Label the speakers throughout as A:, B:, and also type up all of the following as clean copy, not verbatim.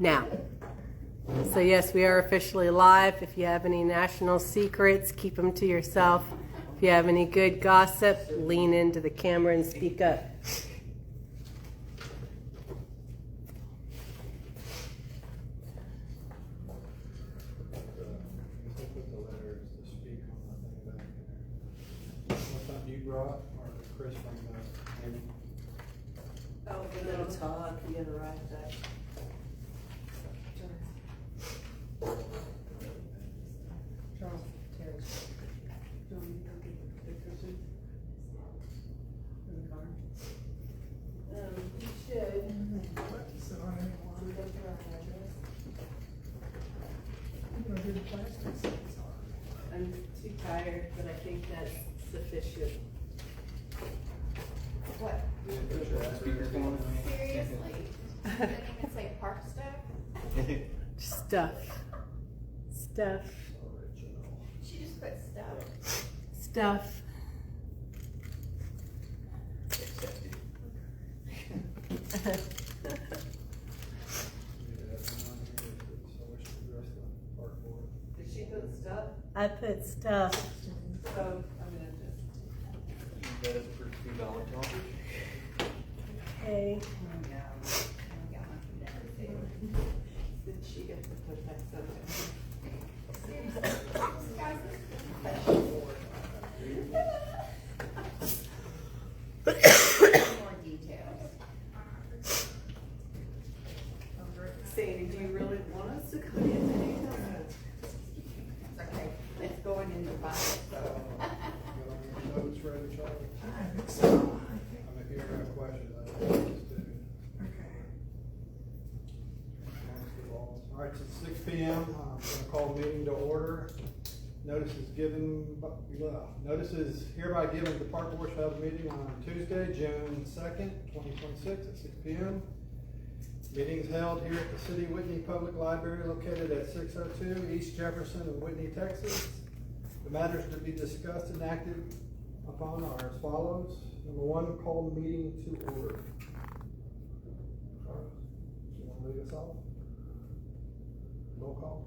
A: Now, so yes, we are officially live. If you have any national secrets, keep them to yourself. If you have any good gossip, lean into the camera and speak up.
B: Brought or Chris from Amy?
A: Oh, the little talk, you gotta write that.
C: Charles, Terry. Don't you go get the pictures in the car?
A: You should.
C: So I don't want to go to our address. I'm gonna do the plastics.
A: I'm too tired, but I think that's sufficient.
D: What? Seriously? Didn't even say park stuff?
A: Stuff.
D: She just put stuff.
A: Stuff.
D: Did she put stuff?
A: I put stuff.
D: So I'm gonna just.
E: That is for $2 topic.
A: Okay.
D: Did she get to put that stuff in? More details.
A: Sadie, do you really want us to come in today?
D: It's okay. It's going in the file, so.
B: Notes ready, Charlie?
C: I think so.
B: I'm if you ever have questions, I will just do.
C: Okay.
B: All right, so it's 6 p.m. I'm gonna call the meeting to order. Notice is hereby given the Park Board shall have a meeting on Tuesday, June 2nd, 2026 at 6 p.m. Meeting is held here at the City Whitney Public Library located at 602 East Jefferson in Whitney, Texas. The matters to be discussed and acted upon are as follows. Number 1, call the meeting to order. Charles, you want to lead us off? Roll call.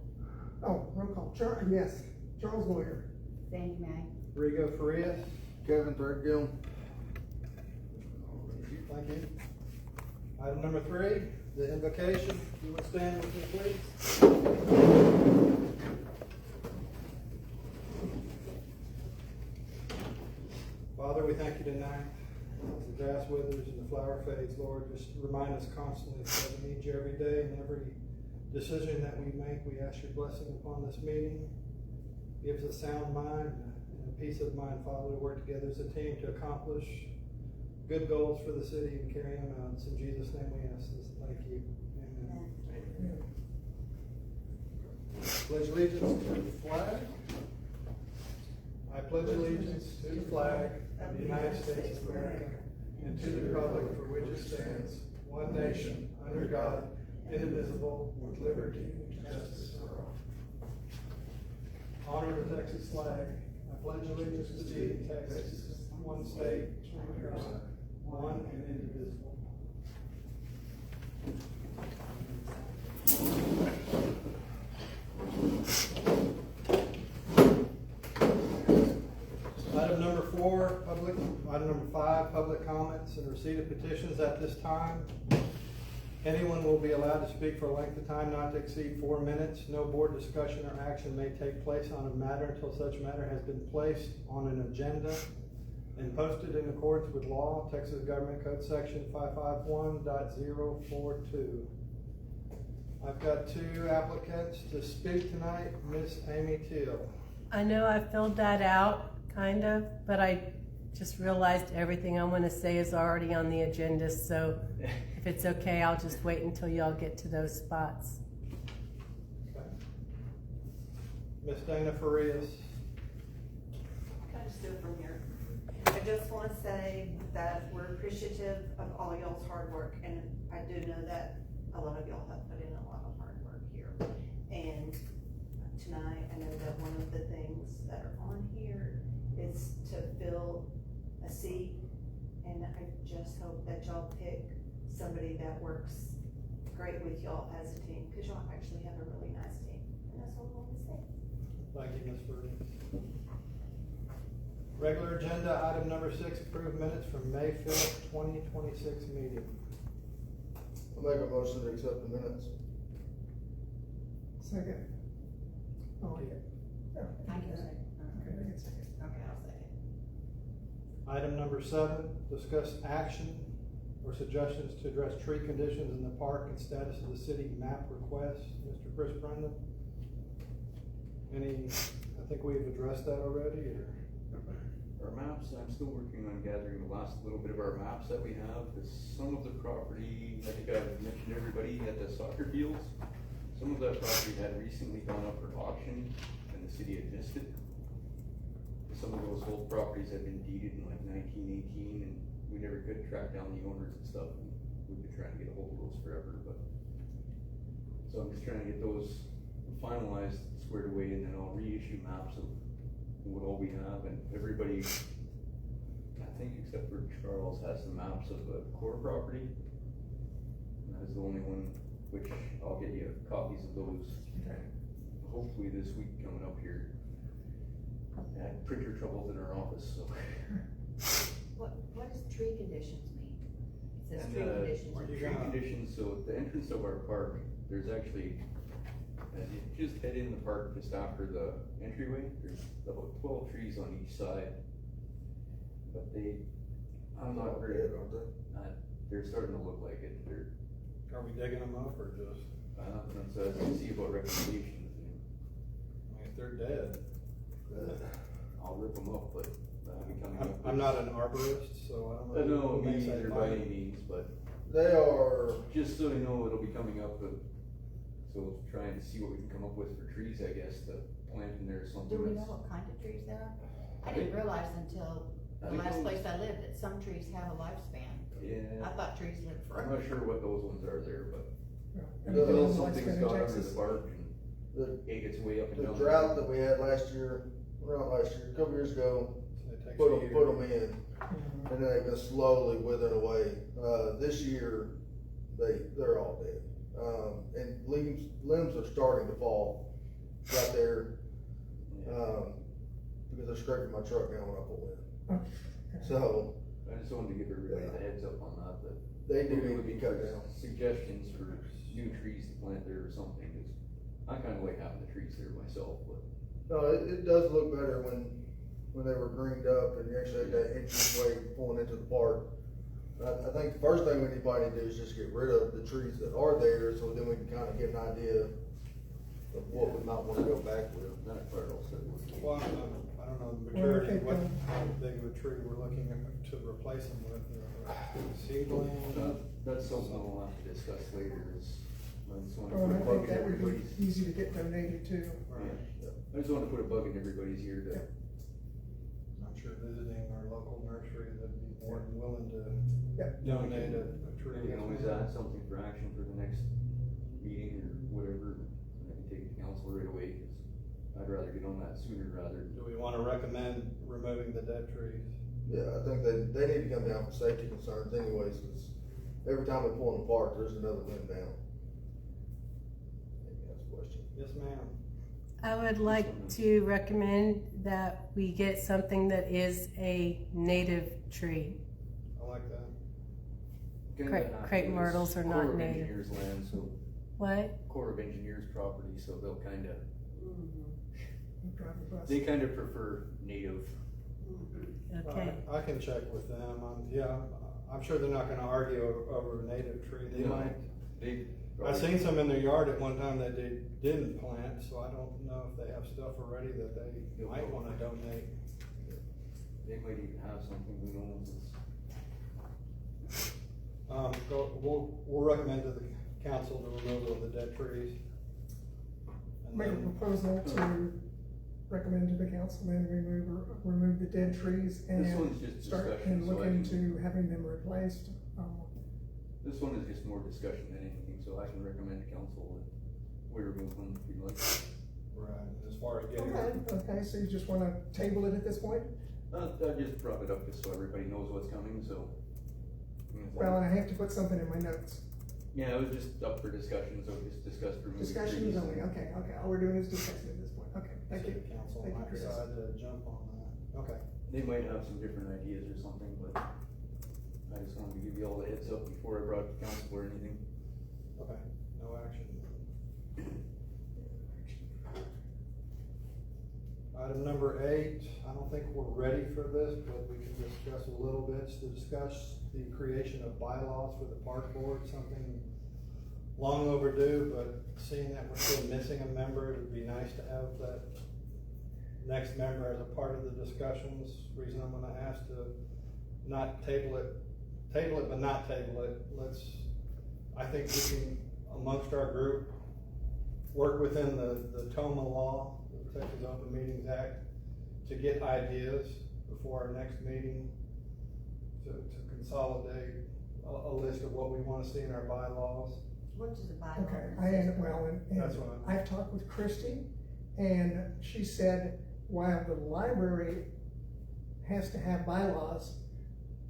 C: Oh, roll call. Yes. Charles Lawyer.
D: Sandy May.
B: Rigo Farias.
E: Kevin Threadgill.
B: Thank you. Item number 3, the invocation. You would stand with me, please. Father, we thank you tonight. As the grass withers and the flower fades, Lord, just remind us constantly that we need you every day, and every decision that we make, we ask your blessing upon this meeting. Give us a sound mind and a peace of mind, Father, to work together as a team to accomplish good goals for the city and carry them out. It's in Jesus' name we ask this. Thank you. Amen. Pledge allegiance to the flag. I pledge allegiance to the flag of the United States of America and to the republic for which it stands, one nation, under God, indivisible, with liberty and justice for all. Honor the Texas flag. I pledge allegiance to thee, Texas, one state, under God, one and indivisible. Item number 5, public comments and receipt of petitions at this time. Anyone will be allowed to speak for a length of time not to exceed 4 minutes. No board discussion or action may take place on a matter until such matter has been placed on an agenda and posted in accordance with law, Texas Government Code Section 551.042. I've got 2 applicants to speak tonight. Miss Amy Teal.
A: I know I filled that out, kind of, but I just realized everything I want to say is already on the agenda, so if it's okay, I'll just wait until y'all get to those spots.
B: Okay. Miss Dana Farias.
F: Can I just do it from here? I just want to say that we're appreciative of all y'all's hard work, and I do know that a lot of y'all have put in a lot of hard work here. And tonight, I know that one of the things that are on here is to fill a seat, and I just hope that y'all pick somebody that works great with y'all as a team, cause y'all actually have a really nice team, and that's all I want to say.
B: Thank you, Ms. Burton. Regular agenda, item number 6, approved minutes from May 5th, 2026 meeting.
E: I'll make a motion to accept the minutes.
C: Second. Oh,
B: Okay.
C: yeah. Oh,
D: I can
C: yeah.
D: second.
C: Okay, I can second.
D: Okay, I'll second.
B: Item number 7, discuss action or suggestions to address tree conditions in the park and status of the city map request. Mr. Chris Brendan? I think we've addressed that already, or?
G: Our maps, I'm still working on gathering the last little bit of our maps that we have, because some of the property, I think I've mentioned to everybody at the soccer fields, some of that property had recently gone up for auction, and the city had missed it. Some of those old properties had been deeded in like 1918, and we never could track down the owners and stuff, and we've been trying to get a hold of those forever, but. So I'm just trying to get those finalized, squared away, and then I'll reissue maps of what all we have, and everybody, I think except for Charles, has the maps of the core property. And that is the only one, which I'll get you copies of those,
C: Okay.
G: hopefully this week coming up here. I had printer troubles in our office, so.
D: What does tree conditions mean? It says
G: And,
D: tree conditions.
B: Where you
G: Tree
B: gonna-
G: conditions, so at the entrance of our park, there's actually, as you just head in the park just after the entryway, there's about 12 trees on each side. But I'm not very,
E: Dead, aren't they?
G: they're starting to look like it, they're,
B: Are we digging them up, or just,
G: and so as you see about recommendations,
B: if they're dead?
G: I'll rip them up, but that'll be coming up.
B: I'm not an arborist, so I don't know.
G: No,
B: who
G: me
B: makes that
G: either by
B: final.
G: any means, but
E: They are,
G: just so you know, it'll be coming up, so trying to see what we can come up with for trees, I guess, to plant in there or something.
D: Do we know
G: that's-
D: what kind of trees there are? I didn't realize until
G: I
D: the
G: think
D: last
G: those-
D: place I lived that some trees have a lifespan. I
G: Yeah,
D: thought trees lived
G: I'm
D: forever.
G: not sure what those ones are there, but
C: Everything
G: until
C: else
G: something's
C: in
G: got under
C: Texas.
G: the bark and
E: the,
G: it gets way up and
E: the
G: down.
E: drought that we had last year, well, not last year, a couple years ago,
B: So it takes
E: put
B: a
E: them
B: year.
E: in,
C: Mhm.
E: and then they've been slowly withering away. This year, they're all dead. And limbs are starting to fall right there, because they're scraping my truck now when I pull in.
C: Okay.
E: So,
G: I just wanted to give everybody the heads up on that, but
E: they do
G: maybe
E: need to
G: looking
E: be cut
G: for
E: down.
G: suggestions for new trees to plant there or something, 'cause I kinda like having the trees there myself, but.
E: No, it does look better when they were greened up and you actually had that entrance way pulling into the park. I think the first thing anybody do is just get rid of the trees that are there, so then we can kinda get an idea of what we might wanna go back with.
G: That part also.
B: Well, I don't know the
C: Well,
B: maturity,
C: okay,
B: what,
C: then.
B: how big of a tree we're looking to replace them with, seedling?
G: That's something we'll have to discuss later, is, I just wanna
C: Well,
G: put
C: I
G: a bug
C: think
G: in
C: that would be
G: everybody's.
C: easy to get donated too.
B: Right.
G: I just wanna put a bug in everybody's ear to,
B: I'm sure visiting our local nursery, they'd be more than willing to
C: Yep.
B: donate a tree.
G: we can always add something for action for the next meeting or whatever, and I can take it to council right away, 'cause I'd rather get on that sooner rather.
B: Do we wanna recommend removing the dead trees?
E: Yeah, I think they need to come down for safety concerns anyways, cause every time we pull in the park, there's another limb down. Maybe that's a question.
B: Yes, ma'am.
A: I would like to recommend that we get something that is a native tree.
B: I like that.
A: Crepe myrtles are not
G: Corps of
A: native.
G: Engineers land, so
A: What?
G: Corps of Engineers property, so they'll kinda,
C: Drive the bus.
G: they kinda prefer native.
A: Okay.
B: I can check with them, I'm sure they're not gonna argue over a native tree, they
G: You know,
B: might.
G: They.
B: I seen some in their yard at one time that they didn't plant, so I don't know if they have stuff already that they might wanna donate.
G: They might even have something, who knows, it's.
B: We'll recommend to the council the removal of the dead trees. And
C: Make a
B: then,
C: proposal to recommend to the council then remove the dead trees
G: This one's
C: and
G: just
C: start
G: discussion,
C: and
G: so
C: look
G: I can-
C: into having them replaced.
G: This one is just more discussion than anything, so I can recommend to council that we remove them if you'd like.
B: right, as far as getting.
C: Okay, so you just wanna table it at this point?
G: I just brought it up just so everybody knows what's coming, so.
C: Well, and I have to put something in my notes.
G: Yeah, it was just up for discussion, so we just discussed removing
C: Discussions
G: trees.
C: only, okay, all we're doing is discussing at this point, okay, thank you.
B: City council
C: Thank you,
B: might
C: Chris.
B: decide to jump on that. Okay.
G: They might have some different ideas or something, but I just wanted to give you all the heads up before I brought it to council or anything.
B: Okay, no action. Item number 8, I don't think we're ready for this, but we can discuss a little bit, to discuss the creation of bylaws for the park board, something long overdue, but seeing that we're still missing a member, it would be nice to have that next member as a part of the discussions. Reason I'm gonna ask to not table it but not table it. I think we can, amongst our group, work within the TOMA law, the Texas Open Meetings Act, to get ideas before our next meeting, to consolidate a list of what we wanna see in our bylaws.
D: What does a bylaw?
C: Okay, and
B: That's what
C: I've talked with Christie, and she said, while the library has to have bylaws,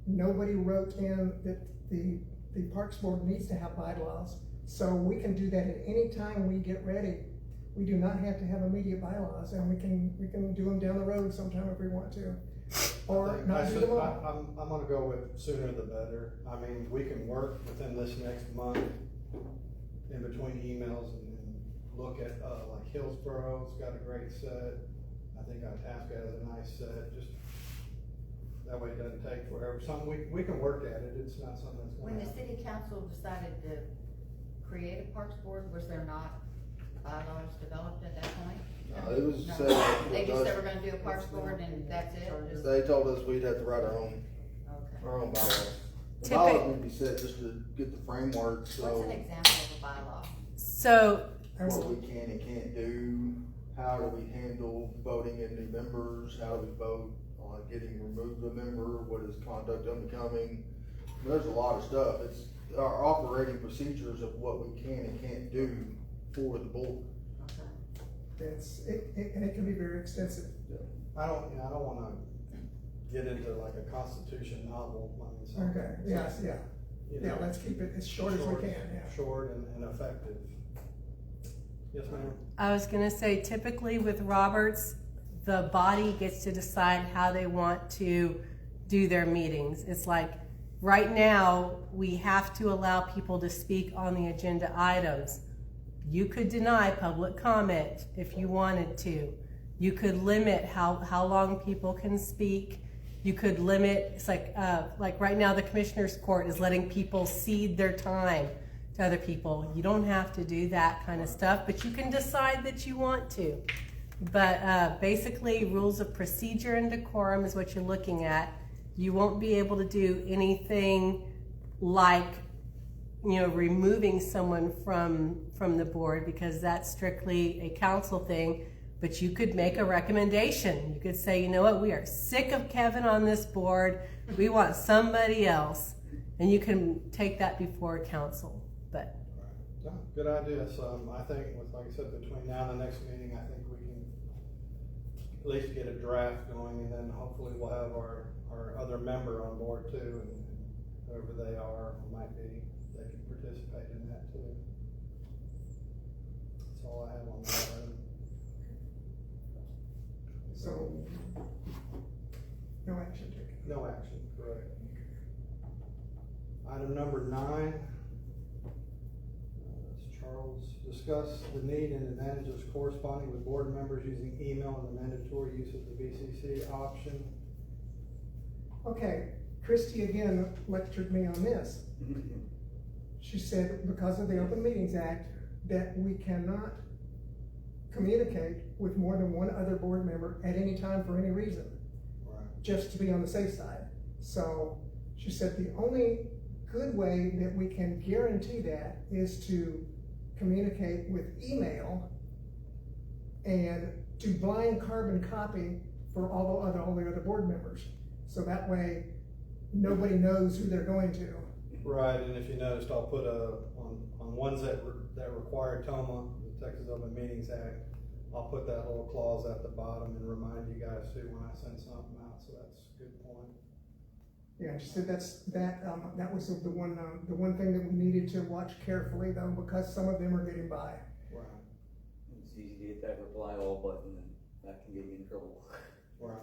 C: nobody wrote in that the Parks Board needs to have bylaws, so we can do that at any time we get ready. We do not have to have immediate bylaws, and we can do them down the road sometime if we want to, or not do them all.
B: I'm gonna go with sooner the better. I mean, we can work within this next month, in between emails, and look at, like Hillsboro's got a great set. I think Itasca has a nice set, just that way it doesn't take forever. We can work at it, it's not something that's
D: When
B: gonna
D: the
B: happen.
D: city council decided to create a parks board, was there not bylaws developed at that point?
E: It was
D: No.
E: said.
D: They just said we're gonna do a parks board and that's it? Just-
E: They told us we'd have to write our own
D: Okay.
E: bylaws. The
A: Typic-
E: bylaws need to be set just to get the framework,
D: What's
E: so
D: an example of a bylaw?
A: So,
E: what we can and can't do, how do we handle voting in new members, how do we vote on getting removed a member, what is conduct unbecoming? There's a lot of stuff. It's our operating procedures of what we can and can't do for the board.
D: Okay.
C: And it can be very extensive.
B: I don't wanna get into like a constitution novel, I mean, so.
C: Okay, yes, yeah,
B: you know,
C: yeah, let's keep it as short as we can, yeah.
B: Short and effective. Yes, ma'am?
A: I was gonna say, typically with Roberts, the body gets to decide how they want to do their meetings. It's like, right now, we have to allow people to speak on the agenda items. You could deny public comment if you wanted to. You could limit how long people can speak. You could limit, it's like right now the Commissioner's Court is letting people cede their time to other people. You don't have to do that kind of stuff, but you can decide that you want to. But basically, rules of procedure and decorum is what you're looking at. You won't be able to do anything like, removing someone from the board, because that's strictly a council thing. But you could make a recommendation. You could say, you know what, we are sick of Kevin on this board. We want somebody else. And you can take that before council. But
B: Yeah, good idea. So I think, like I said, between now and the next meeting, I think we can at least get a draft going, and then hopefully we'll have our other member on board too, and whoever they are, might be, they can participate in that too. That's all I have on that item.
C: So, no action taken.
B: No action, correct. Item number 9. Charles, discuss the need and advantages corresponding with board members using email and the mandatory use of the BCC option.
C: Okay, Christie again lectured me on this. She said because of the Open Meetings Act, that we cannot communicate with more than one other board member at any time for any reason,
B: Right.
C: just to be on the safe side. So she said the only good way that we can guarantee that is to communicate with email and do blind carbon copy for all the other board members. So that way, nobody knows who they're going to.
B: Right, and if you noticed, I'll put on ones that require TOMA, the Texas Open Meetings Act, I'll put that little clause at the bottom and remind you guys too when I send something out, so that's a good point.
C: Yeah, she said that was the one thing that we needed to watch carefully though, because some of them are getting by.
B: Right,
G: It's easy to hit that reply all button and that can get you in trouble.
B: right.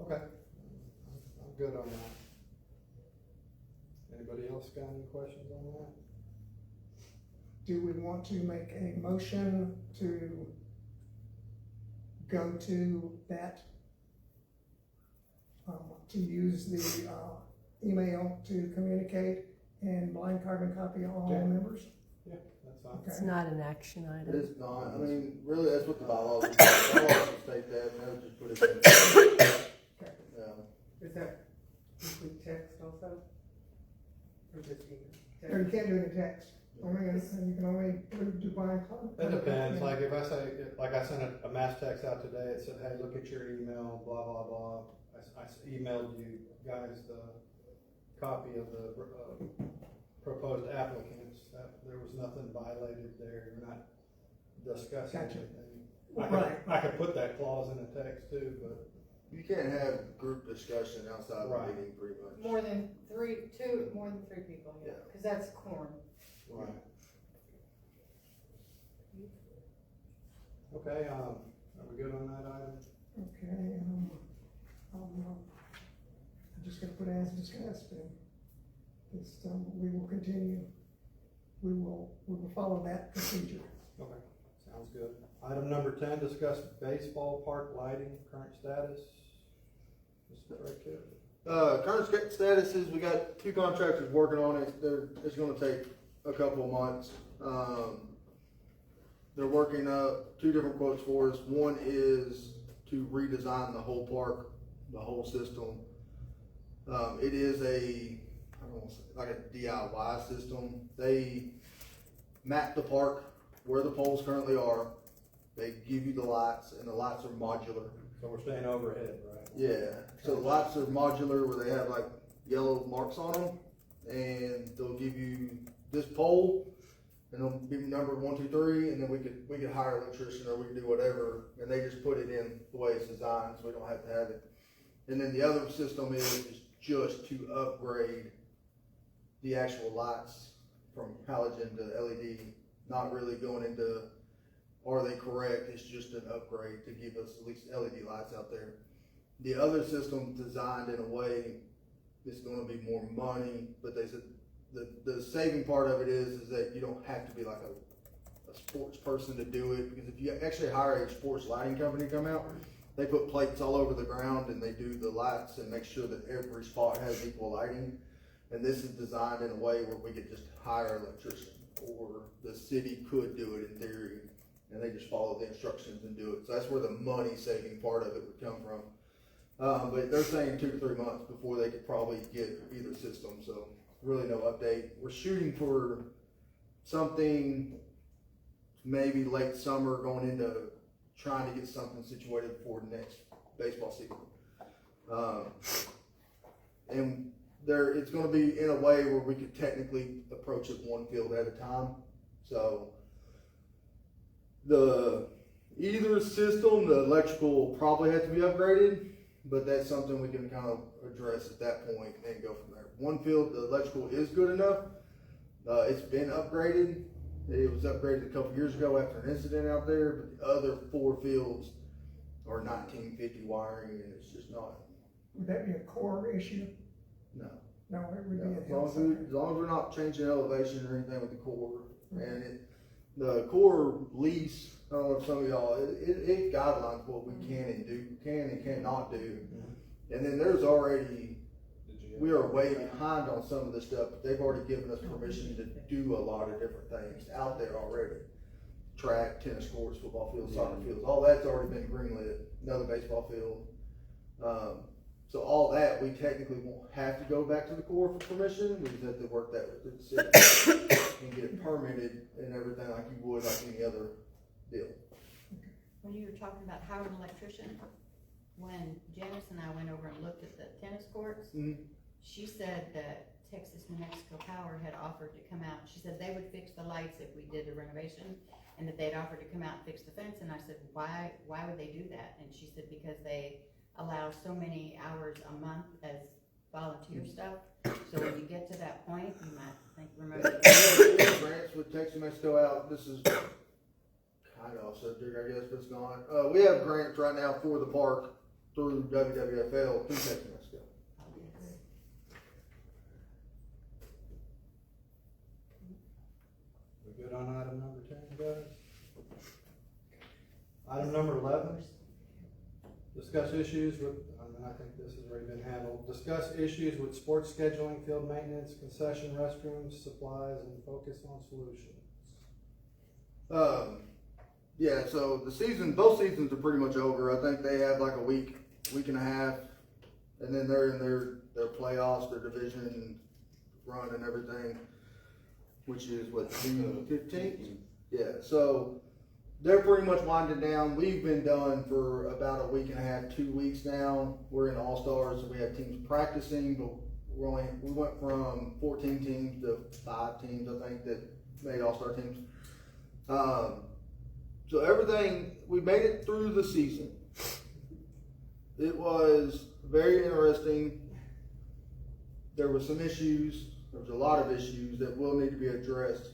B: Okay, I'm good on that. Anybody else got any questions on that?
C: Do we want to make a motion to go to that, to use the, email to communicate and blind carbon copy all
B: Okay.
C: members?
B: Yeah, that's fine.
C: Okay.
A: It's not an action item.
E: It's not, I mean, really, that's what the bylaws, bylaws state that, and they'll just put it in.
C: Okay.
E: Yeah.
H: Is that include text also? Or just email?
C: Or you can't do it in text, only, and you can only do blind carbon.
B: It depends, like if I say, like I sent a mass text out today, it said, hey, look at your email, blah, blah, blah. I emailed you guys the copy of the, proposed applicants, that there was nothing violated there, you're not discussing
C: Gotcha.
B: anything. I could put that clause in the text too, but.
E: You can't have group discussion outside the
B: Right.
E: meeting, pretty much.
H: More than three people, yeah,
E: Yeah.
H: cause that's quorum.
B: Right. Okay, are we good on that item?
C: Okay, I'm just gonna put as discussed, and just, we will continue, we will follow that procedure.
B: Okay, sounds good. Item number 10, discuss baseball park lighting, current status. Mr. Redkit.
E: Current status is we got 2 contractors working on it. It's gonna take a couple of months. They're working up 2 different quotes for us. One is to redesign the whole park, the whole system. It is like a DIY system. They map the park where the poles currently are. They give you the lights, and the lights are modular.
B: So we're staying overhead, right?
E: Yeah, so the lights are modular where they have like yellow marks on them, and they'll give you this pole, and they'll be numbered 1, 2, 3, and then we could hire an electrician or we could do whatever, and they just put it in the way it's designed, so we don't have to have it. And then the other system is just to upgrade the actual lights from halogen to LED, not really going into are they correct, it's just an upgrade to give us at least LED lights out there. The other system designed in a way it's gonna be more money, but they said the saving part of it is that you don't have to be like a sports person to do it, because if you actually hire a sports lighting company to come out, they put plates all over the ground and they do the lights and make sure that every spot has equal lighting. And this is designed in a way where we could just hire an electrician, or the city could do it in theory, and they just follow the instructions and do it. So that's where the money saving part of it would come from. But they're saying 2 to 3 months before they could probably get either system, so really no update. We're shooting for something maybe late summer, going into trying to get something situated for next baseball season. And it's gonna be in a way where we could technically approach it 1 field at a time. So either system, the electrical will probably have to be upgraded, but that's something we can kind of address at that point and go from there. 1 field, the electrical is good enough. It's been upgraded. It was upgraded a couple years ago after an incident out there, but the other 4 fields are 1950 wiring, and it's just not.
C: Would that be a core issue?
E: No.
C: No, it would
E: No,
C: be a
E: as long
C: health
E: as,
C: center.
E: as long as we're not changing elevation or anything with the core, and the core lease, I don't know if some of y'all, it guidelines what we can and cannot do. And then there's already, we are way behind on some of this stuff, but they've already given us permission to do a lot of different things out there already. Track, tennis courts, football fields, soccer fields, all that's already been greenlit, another baseball field. So all that, we technically won't have to go back to the Corps for permission. We just have to work that with the city and get it permitted and everything like you would like any other deal.
D: When you were talking about hiring an electrician, when Janice and I went over and looked at the tennis courts, she said that Texas New Mexico Power had offered to come out. She said they would fix the lights if we did the renovation, and that they'd offered to come out and fix the fence. And I said, why would they do that? And she said, because they allow so many hours a month as volunteer stuff. So when you get to that point, you might think remote.
E: Grants with Texas Mexico out, this is kind of off subject, I guess, but it's gone. We have grants right now for the park through WWFL through Texas Mexico.
B: We good on item number 10, guys? Item number 11, discuss issues with, I think this has already been handled. Discuss issues with sports scheduling, field maintenance, concession restrooms, supplies, and focus on solutions.
E: Yeah, so both seasons are pretty much over. I think they have like a week and a half, and then they're in their playoffs, their division run and everything, which is what, June 15th? Yeah, so they're pretty much winding down. We've been done for about a week and a half, 2 weeks now. We're in All-Stars, so we have teams practicing, but we went from 14 teams to 5 teams, I think, that made All-Star teams. So everything, we made it through the season. It was very interesting. There were some issues. There was a lot of issues that will need to be addressed.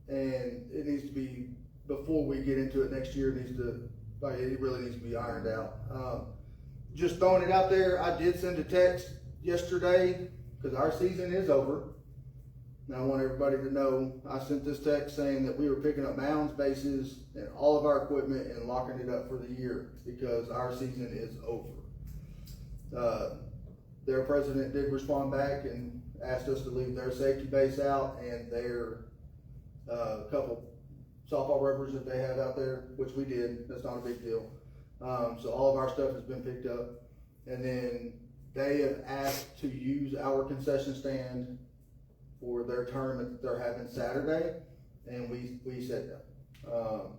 E: And it needs to be, before we get into it next year, it really needs to be ironed out. Just throwing it out there, I did send a text yesterday, because our season is over. And I want everybody to know, I sent this text saying that we were picking up mounds, bases, and all of our equipment and locking it up for the year, because our season is over. Their president did respond back and asked us to leave their safety base out and their couple softball rubbers that they have out there, which we did. That's not a big deal. So all of our stuff has been picked up, and then they have asked to use our concession stand for their tournament that they're having Saturday, and we said no.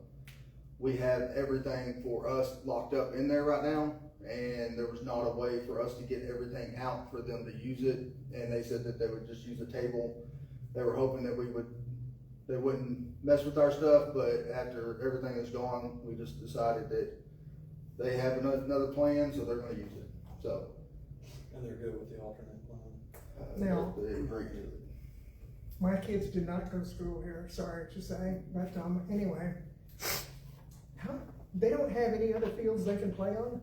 E: We have everything for us locked up in there right now, and there was not a way for us to get everything out for them to use it, and they said that they would just use a table. They were hoping that they wouldn't mess with our stuff, but after everything is gone, we just decided that they have another plan, so they're gonna use it, so.
B: And they're good with the alternate plan.
C: Now-
E: They agreed to it.
C: My kids did not go to school here, sorry to say, but anyway. They don't have any other fields they can play on?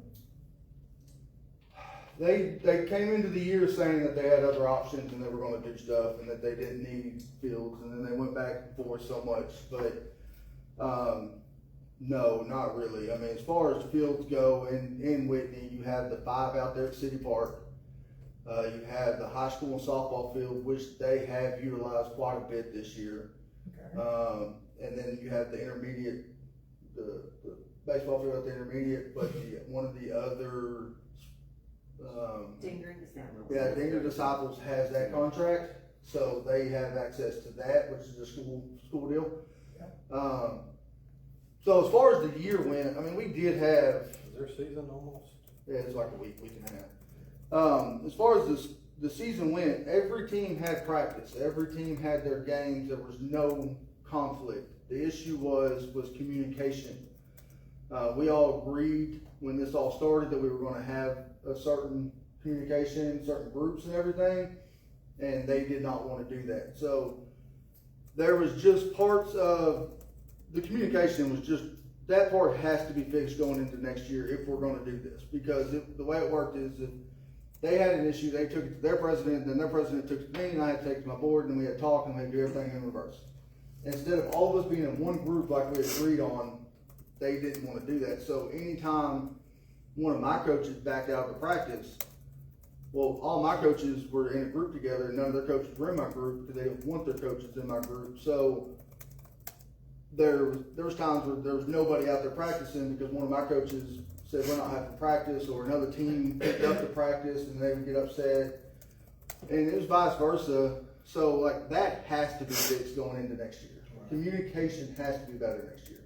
E: They came into the year saying that they had other options and they were gonna do stuff and that they didn't need fields, and then they went back and forth so much, but, no, not really. I mean, as far as fields go, in Whitney, you have the 5 out there at City Park. You have the high school softball field, which they have utilized quite a bit this year.
C: Okay.
E: And then you have the intermediate, the baseball field at the intermediate, but one of the other,
F: Dinger and Disciples.
E: yeah, Dinger Disciples has that contract, so they have access to that, which is a school deal. So as far as the year went, I mean, we did have,
B: Is their season almost?
E: yeah, it's like a week and a half. As far as the season went, every team had practice. Every team had their games. There was no conflict. The issue was communication. We all agreed when this all started that we were going to have a certain communication, certain groups and everything, and they did not want to do that. So there was just parts of the communication was just, that part has to be fixed going into next year if we're going to do this, because the way it worked is that they had an issue, they took it to their president, then their president took it to me, and I had to take it to my board, and we had to talk, and we had to do everything in reverse. Instead of all of us being in one group like we agreed on, they didn't want to do that. So anytime one of my coaches backed out of the practice, well, all my coaches were in a group together, and none of their coaches were in my group because they didn't want their coaches in my group. So there was times where there was nobody out there practicing because one of my coaches said we're not having practice, or another team picked up the practice and they would get upset, and it was vice versa. So like that has to be fixed going into next year. Right. Communication has to be better next year.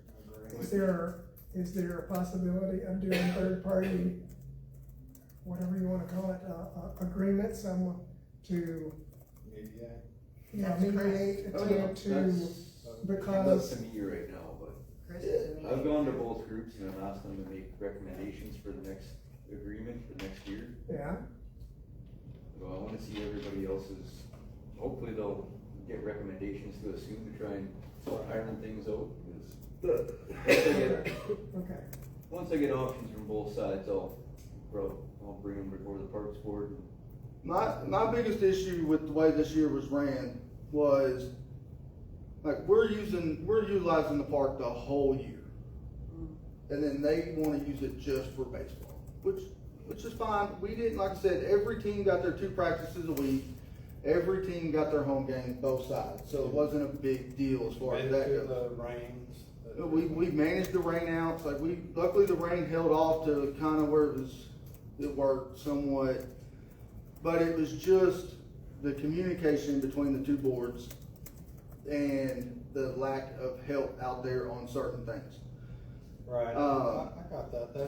C: Is there a possibility of doing third party, whatever you want to call it, agreements, to mediate because
G: That's to me right now, but
D: Chris is a
G: I've gone to both groups and I've asked them to make recommendations for the next agreement for next year.
C: yeah.
G: So I wanna see everybody else's, hopefully they'll get recommendations to us soon to try and start iron things out, because
C: Okay,
G: once I get options from both sides, I'll bring them before the Parks Board.
E: My biggest issue with the way this year was ran was, like, we're utilizing the park the whole year. And then they wanna use it just for baseball, which is fine. We didn't, like I said, every team got their 2 practices a week. Every team got their home games, both sides, so it wasn't a big deal as far as
B: Made
E: that
B: it
E: goes.
B: through the rains.
E: We managed the rain outs, like luckily the rain held off to kind of where it worked somewhat. But it was just the communication between the 2 boards and the lack of help out there on certain things.
B: Right, I got that, I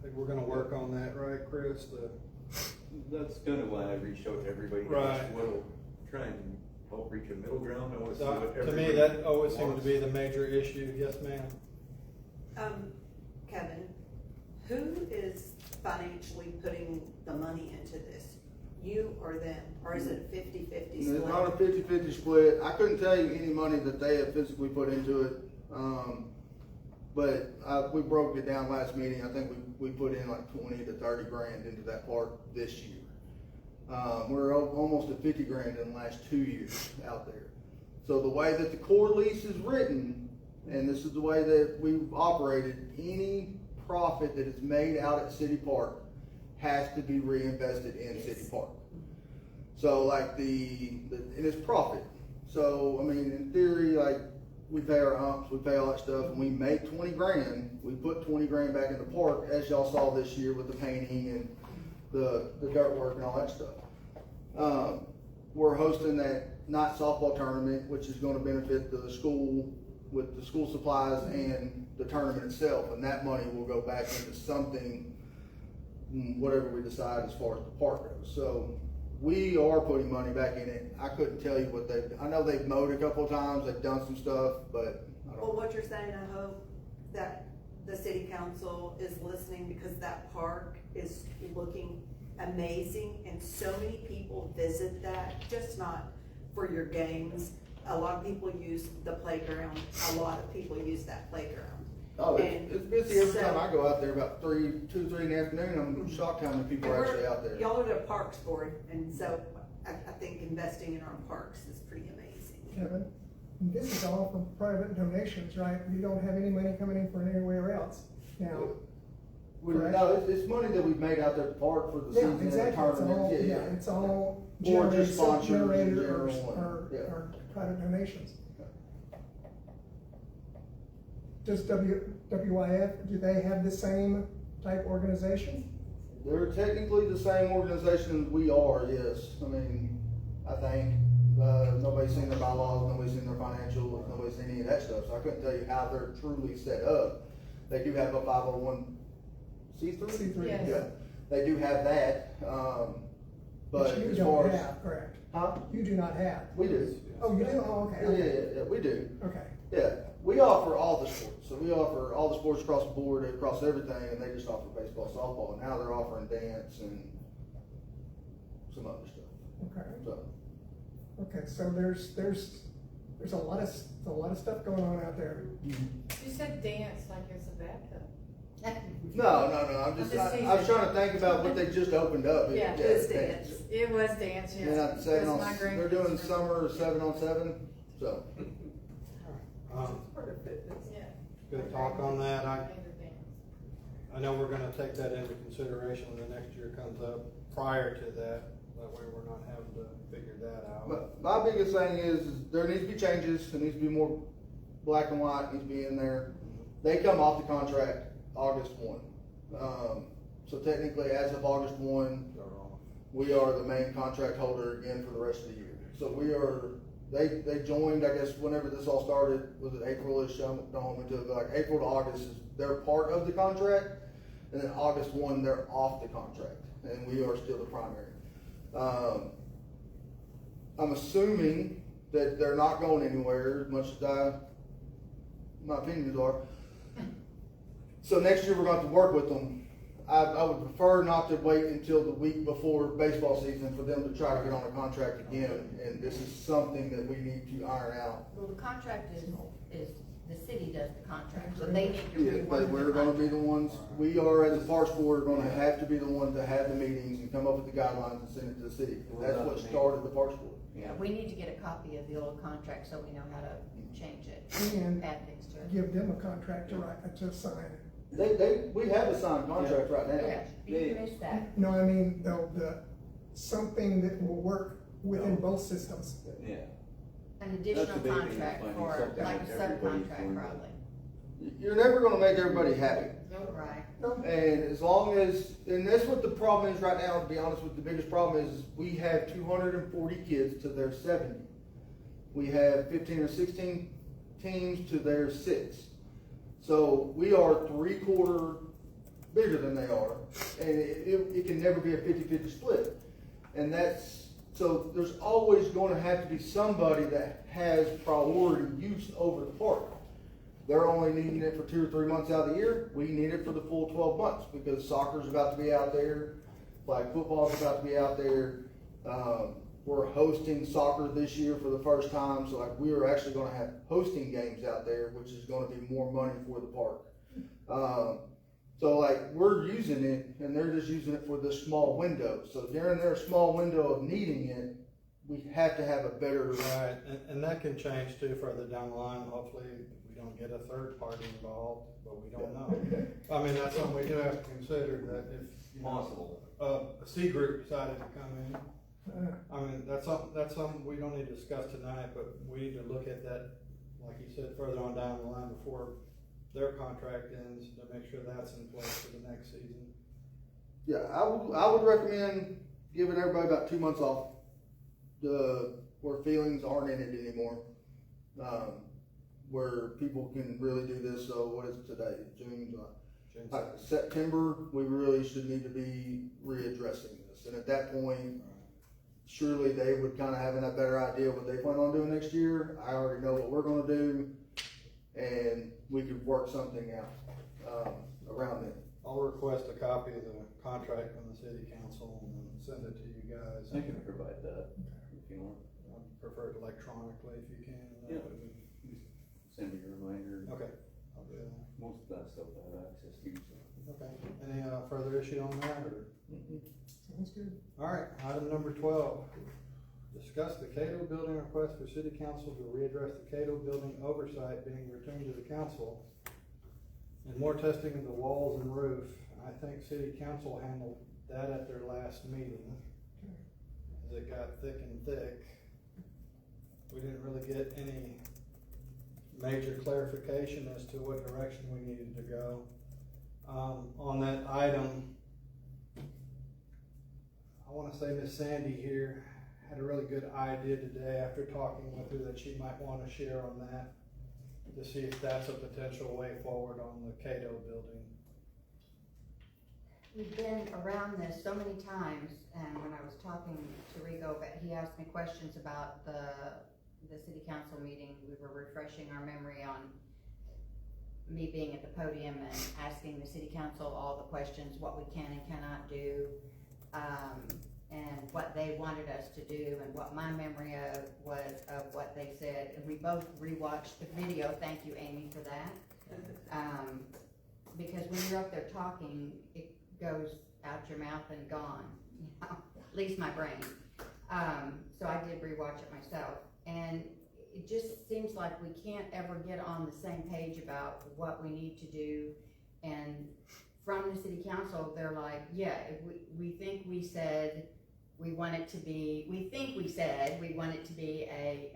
B: think we're gonna work on that, right, Chris?
G: That's kinda why I reached out to everybody.
B: Right.
G: We'll try and help reach a middle ground. I wanna see what
B: To
G: everybody
B: me, that always seemed
G: wants.
B: to be the major issue, yes, ma'am?
F: Kevin, who is financially putting the money into this? You or them, or is it a 50-50
E: It's
F: split?
E: not a 50-50 split. I couldn't tell you any money that they have physically put into it. But we broke it down last meeting. I think we put in like 20 to 30 grand into that park this year. We're almost at 50 grand in the last 2 years out there. So the way that the core lease is written, and this is the way that we've operated, any profit that is made out at City Park has to be reinvested in City Park. So like and it's profit. So, I mean, in theory, like, we pay our umps, we pay all that stuff, and we make 20 grand, we put 20 grand back in the park, as y'all saw this year with the painting and the dirt work and all that stuff. We're hosting that night softball tournament, which is gonna benefit the school with the school supplies and the tournament itself, and that money will go back into something, whatever we decide as far as the park goes. So we are putting money back in it. I couldn't tell you what I know they've mowed a couple of times, they've done some stuff, but I
F: Well,
E: don't.
F: what you're saying, I hope that the city council is listening, because that park is looking amazing and so many people visit that, just not for your games. A lot of people use the playground, a lot of people use that playground.
E: Oh,
F: And
E: it's busy every
F: so-
E: time I go out there about 2, 3 in the afternoon. I'm shocked how many people are actually out there.
F: Y'all are the parks board, and so I think investing in our parks is pretty amazing.
C: Kevin, this is all from private donations, right? You don't have any money coming in from anywhere else now.
E: No, it's money that we've made out there at the park for the
C: Yeah,
E: season and the
C: exactly, it's all,
E: tournament.
C: yeah, it's all
E: Or
C: generated,
E: just sponsors in
C: self-generated or,
E: general, yeah.
C: or private donations. Does WYF, do they have the same type organization?
E: They're technically the same organization as we are, yes. I mean, I think, nobody's seen their bylaws, nobody's seen their financials, nobody's seen any of that stuff, so I couldn't tell you how they're truly set up. They do have a 501c3?
C: C3,
D: Yes.
E: Yeah, they do have that, but
C: Which you
E: as
C: don't
E: far as.
C: have, correct?
E: Huh?
C: You do not have.
E: We do.
C: Oh, you do? Oh, okay, okay,
E: Yeah, we do.
C: okay.
E: Yeah, we offer all the sports. So we offer all the sports across the board, across everything, and they just offer baseball, softball. Now they're offering dance and some other stuff.
C: Okay,
E: So,
C: okay, so there's a lot of stuff going on out there.
I: You said dance like it's a backup.
E: no. I'm just I was trying to think about what they just opened up.
I: Yeah,
F: it's dance.
I: It was dance, yes.
E: And I'm saying
I: That's my
E: they're doing
I: grandkids.
E: summer 7-on-7. So
H: Part of fitness.
I: Yeah.
B: Good talk on that.
I: They do dance.
B: I know we're gonna take that into consideration when the next year comes up, prior to that way we're not having to figure that out.
E: but my biggest thing is there needs to be changes. There needs to be more black and white. Needs to be in there. They come off the contract August 1. So technically, as of August 1,
B: They're all-
E: we are the main contract holder again for the rest of the year. So we are, they joined, I guess, whenever this all started, was it April-ish? I don't hold me to it, but like April to August is they're part of the contract, and then August 1, they're off the contract, and we are still the primary. I'm assuming that they're not going anywhere, as much as my opinions are. So next year we're going to have to work with them. I would prefer not to wait until the week before baseball season for them to try to get on a contract again, and this is something that we need to iron out.
D: Well, the contract is, the city does the contract, so they need to
E: Yeah,
D: rework
E: but
D: the
E: we're gonna be the
D: contract.
E: ones, we are as a parks board, are gonna have to be the ones to have the meetings and come up with the guidelines and send it to the city. That's what started the parks board.
D: Yeah, we need to get a copy of the old contract so we know how to change it,
C: And
D: add things to it.
C: give them a contract to write, to sign.
E: We have a signed contract right now.
D: Yeah, you missed that.
C: No, I mean, something that will work within both systems.
G: Yeah.
D: An
G: That's
D: additional
G: the big thing,
D: contract
G: finding
D: for,
G: something
D: like a
G: that everybody's
D: subcontract
G: going to-
D: probably.
E: You're never gonna make everybody happy.
D: Right.
E: And as long as, and that's what the problem is right now, to be honest with you, the biggest problem is we have 240 kids to their 70. We have 15 or 16 teams to their 6. So we are 3/4 bigger than they are, and it can never be a 50-50 split. And so there's always gonna have to be somebody that has priority use over the park. They're only needing it for 2 or 3 months out of the year. We need it for the full 12 months because soccer's about to be out there, flag football's about to be out there. We're hosting soccer this year for the first time, so like we are actually gonna have hosting games out there, which is gonna be more money for the park. So like we're using it and they're just using it for this small window. So during their small window of needing it, we have to have a better.
B: Right, and that can change too further down the line. Hopefully, we don't get a third party involved, but we don't know. I mean, that's something we do have to consider, that if, you know,
G: Possible.
B: a C group decided to come in. I mean, that's something we don't need to discuss tonight, but we need to look at that, like you said, further on down the line before their contract ends, to make sure that's in place for the next season.
E: Yeah, I would recommend giving everybody about 2 months off. Where feelings aren't in it anymore. Where people can really do this. So what is it today? June, July. September, we really should need to be readdressing this. And at that point, surely they would kind of have a better idea what they plan on doing next year. I already know what we're gonna do, and we could work something out, around it.
B: I'll request a copy of the contract from the city council and then send it to you guys.
G: I can provide that if you want.
B: I'd prefer it electronically if you can.
G: Yeah. Send me a reminder.
B: Okay, I'll do that.
G: Most of that stuff I have access to, so.
B: Okay, any further issue on that, or?
C: Sounds good.
B: Alright, item number 12, discuss the Cato building request for city council to readdress the Cato building oversight being returned to the council. And more testing of the walls and roof. I think city council handled that at their last meeting. As it got thick and thick. We didn't really get any major clarification as to what direction we needed to go. On that item, I wanna say Miss Sandy here had a really good idea today after talking with her that she might wanna share on that, to see if that's a potential way forward on the Cato building.
D: We've been around this so many times, and when I was talking to Rigo, but he asked me questions about the city council meeting. We were refreshing our memory on me being at the podium and asking the city council all the questions, what we can and cannot do, and what they wanted us to do, and what my memory was of what they said. And we both rewatched the video. Thank you, Amy, for that. Because when you're up there talking, it goes out your mouth and gone, you know, at least my brain. So I did rewatch it myself, and it just seems like we can't ever get on the same page about what we need to do. And from the city council, they're like, yeah, we think we said we want it to be, we think we said we want it to be a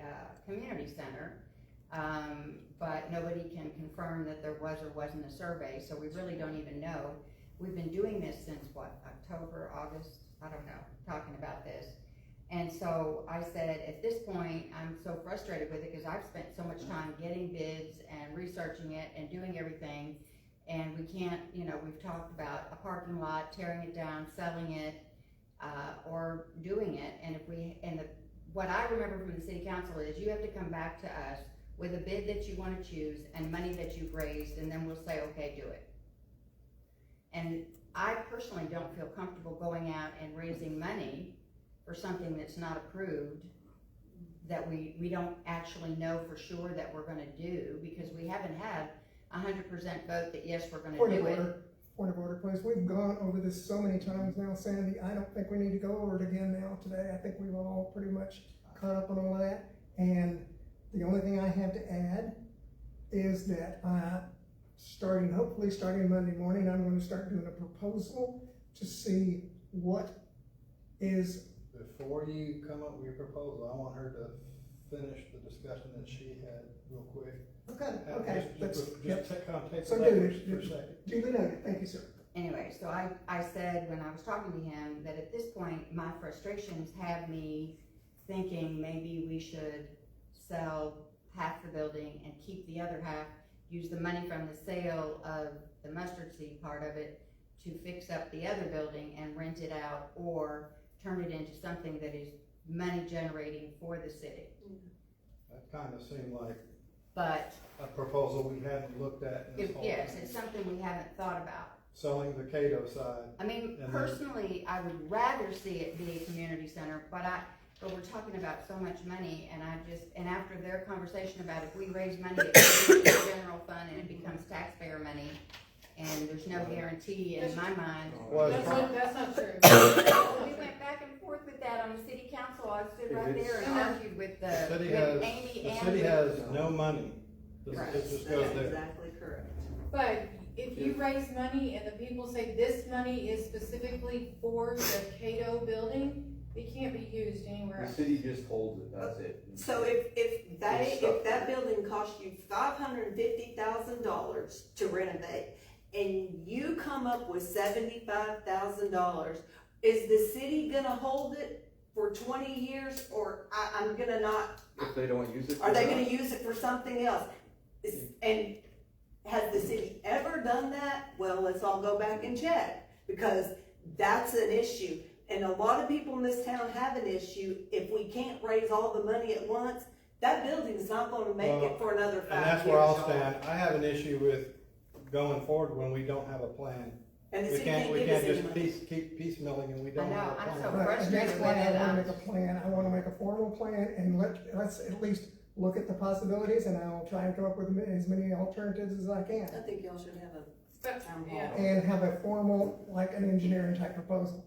D: community center, but nobody can confirm that there was or wasn't a survey, so we really don't even know. We've been doing this since what, October, August, I don't know, talking about this. And so I said, at this point, I'm so frustrated with it because I've spent so much time getting bids and researching it and doing everything, and we can't, you know, we've talked about a parking lot, tearing it down, selling it, or doing it. And what I remember from the city council is you have to come back to us with a bid that you want to choose and money that you've raised, and then we'll say, okay, do it. And I personally don't feel comfortable going out and raising money for something that's not approved, that we don't actually know for sure that we're gonna do, because we haven't had 100% vote that yes, we're gonna
C: Point
D: do
C: of
D: it.
C: order, point of order, please. We've gone over this so many times now, Sandy. I don't think we need to go over it again now today. I think we've all pretty much caught up on all of that. And the only thing I have to add is that, hopefully starting Monday morning, I'm gonna start doing a proposal to see what is.
B: Before you come up with your proposal, I want her to finish the discussion that she had real quick.
C: Okay,
B: Just take
C: So
B: that
C: do
B: for a second.
C: duly noted. Thank you, sir.
D: Anyway, so I said when I was talking to him that at this point, my frustrations have me thinking maybe we should sell half the building and keep the other half, use the money from the sale of the mustard seed part of it to fix up the other building and rent it out, or turn it into something that is money generating for the city.
B: That kind of seemed like
D: But
B: a proposal we hadn't looked at in this whole
D: yes,
B: thing.
D: it's something we haven't thought about.
B: Selling the Cato side.
D: I mean,
B: And
D: personally, I would rather see it be a community center, but we're talking about so much money, and after their conversation about if we raise money, it goes to the general fund and it becomes taxpayer money, and there's no guarantee in my mind.
B: Well,
I: That's not true.
D: We went back and forth with that on the city council. I stood right
G: If it's-
D: there and argued with
B: The city has,
D: Amy
B: the
D: and
B: city
D: with-
B: has no money.
D: Right.
B: It just goes
F: That's
B: there.
F: exactly correct.
I: But if you raise money and the people say this money is specifically for the Cato building, it can't be used anywhere
G: The
I: else.
G: city just holds it, that's it.
F: So if that building cost you $550,000 to renovate, and you come up with $75,000, is the city gonna hold it for 20 years, or I'm gonna not,
G: If they don't use it.
F: are they
G: for
F: gonna
G: that,
F: use it for something else? And has the city ever done that? Well, let's all go back and check, because that's an issue. And a lot of people in this town have an issue. If we can't raise all the money at once, that building's not gonna make it for another 5 years.
B: And that's where I'll stand. I have an issue with going forward when we don't have a plan.
F: And the
B: We
F: city
B: can't
F: can't give us any
B: just
F: money.
B: keep piecemealing and we don't
D: I know,
B: have a
D: I'm
B: plan.
D: so
C: Right, and
D: frustrated
C: that's why
D: with it.
C: I wanna make a plan. I wanna make a formal plan and let's at least look at the possibilities, and I'll try and come up with as many alternatives as I can.
F: I think y'all should have a town hall.
I: Yeah.
C: And have a formal, like an engineering type proposal.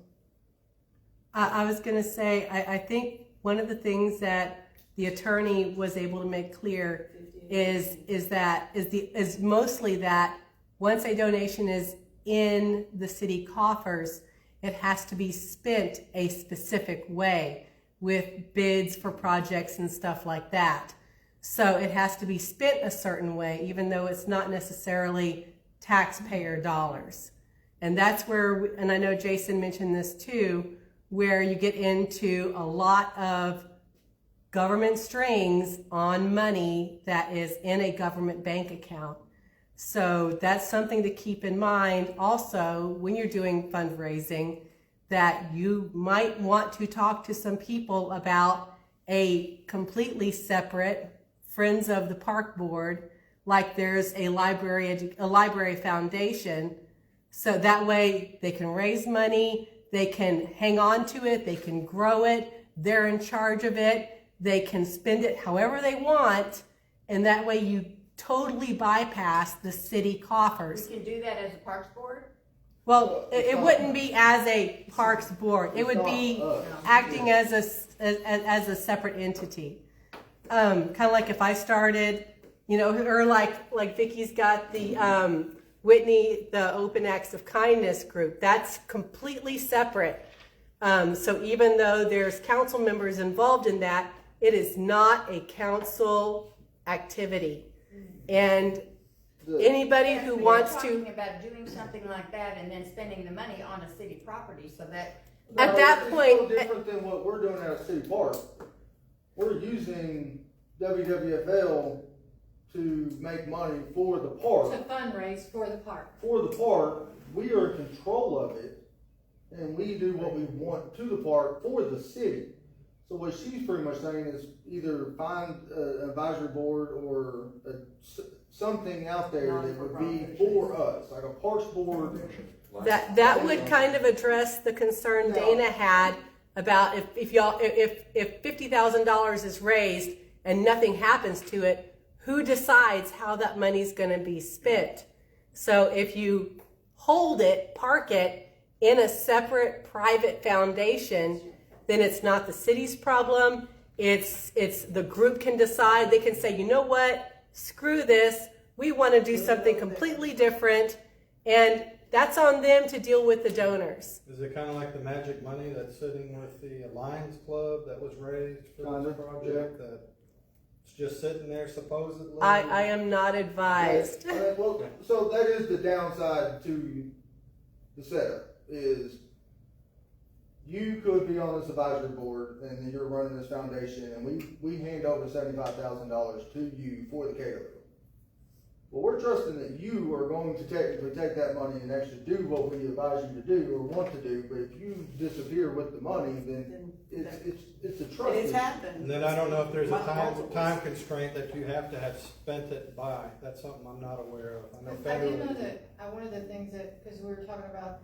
A: I was gonna say, I think one of the things that the attorney was able to make clear is mostly that once a donation is in the city coffers, it has to be spent a specific way with bids for projects and stuff like that. So it has to be spent a certain way, even though it's not necessarily taxpayer dollars. And that's where, and I know Jason mentioned this too, where you get into a lot of government strings on money that is in a government bank account. So that's something to keep in mind also when you're doing fundraising, that you might want to talk to some people about a completely separate Friends of the Park Board, like there's a library foundation, so that way they can raise money, they can hang on to it, they can grow it, they're in charge of it, they can spend it however they want, and that way you totally bypass the city coffers.
D: We can do that as a Parks Board?
A: Well, it wouldn't be as a Parks Board, it would be acting as a separate entity. Kind of like if I started, or like Vicky's got the Whitney, the Open Acts of Kindness group. That's completely separate. So even though there's council members involved in that, it is not a council activity. And anybody who wants to,
D: Talking about doing something like that and then spending the money on a city property, so that.
A: at that
E: It's
A: point,
E: no different than what we're doing at City Park. We're using WWFL to make money for the park.
I: To fundraise for the park.
E: For the park, we are in control of it, and we do what we want to the park for the city. So what she's pretty much saying is either find an advisory board or something out there that would be for us, like a parks board.
A: That would kind of address the concern Dana had about if $50,000 is raised and nothing happens to it, who decides how that money's going to be spent? So if you hold it, park it in a separate private foundation, then it's not the city's problem. It's the group can decide. They can say, you know what? Screw this. We want to do something completely different, and that's on them to deal with the donors.
B: Is it kind of like the magic money that's sitting with the Lions Club that was raised for this project? That it's just sitting there supposedly?
A: I am not advised.
E: Well, so that is the downside to the setup, is you could be on this advisory board and you're running this foundation, and we hand over $75,000 to you for the caterer. Well, we're trusting that you are going to technically take that money and actually do what we advise you to do or want to do, but if you disappear with the money, then it's a trust
F: It's
E: issue.
F: happened.
B: And then I don't know if there's a time constraint that you have to have spent it by. That's something I'm not aware of. I know
I: I do
B: federally.
I: know that, one of the things that, cause we were talking about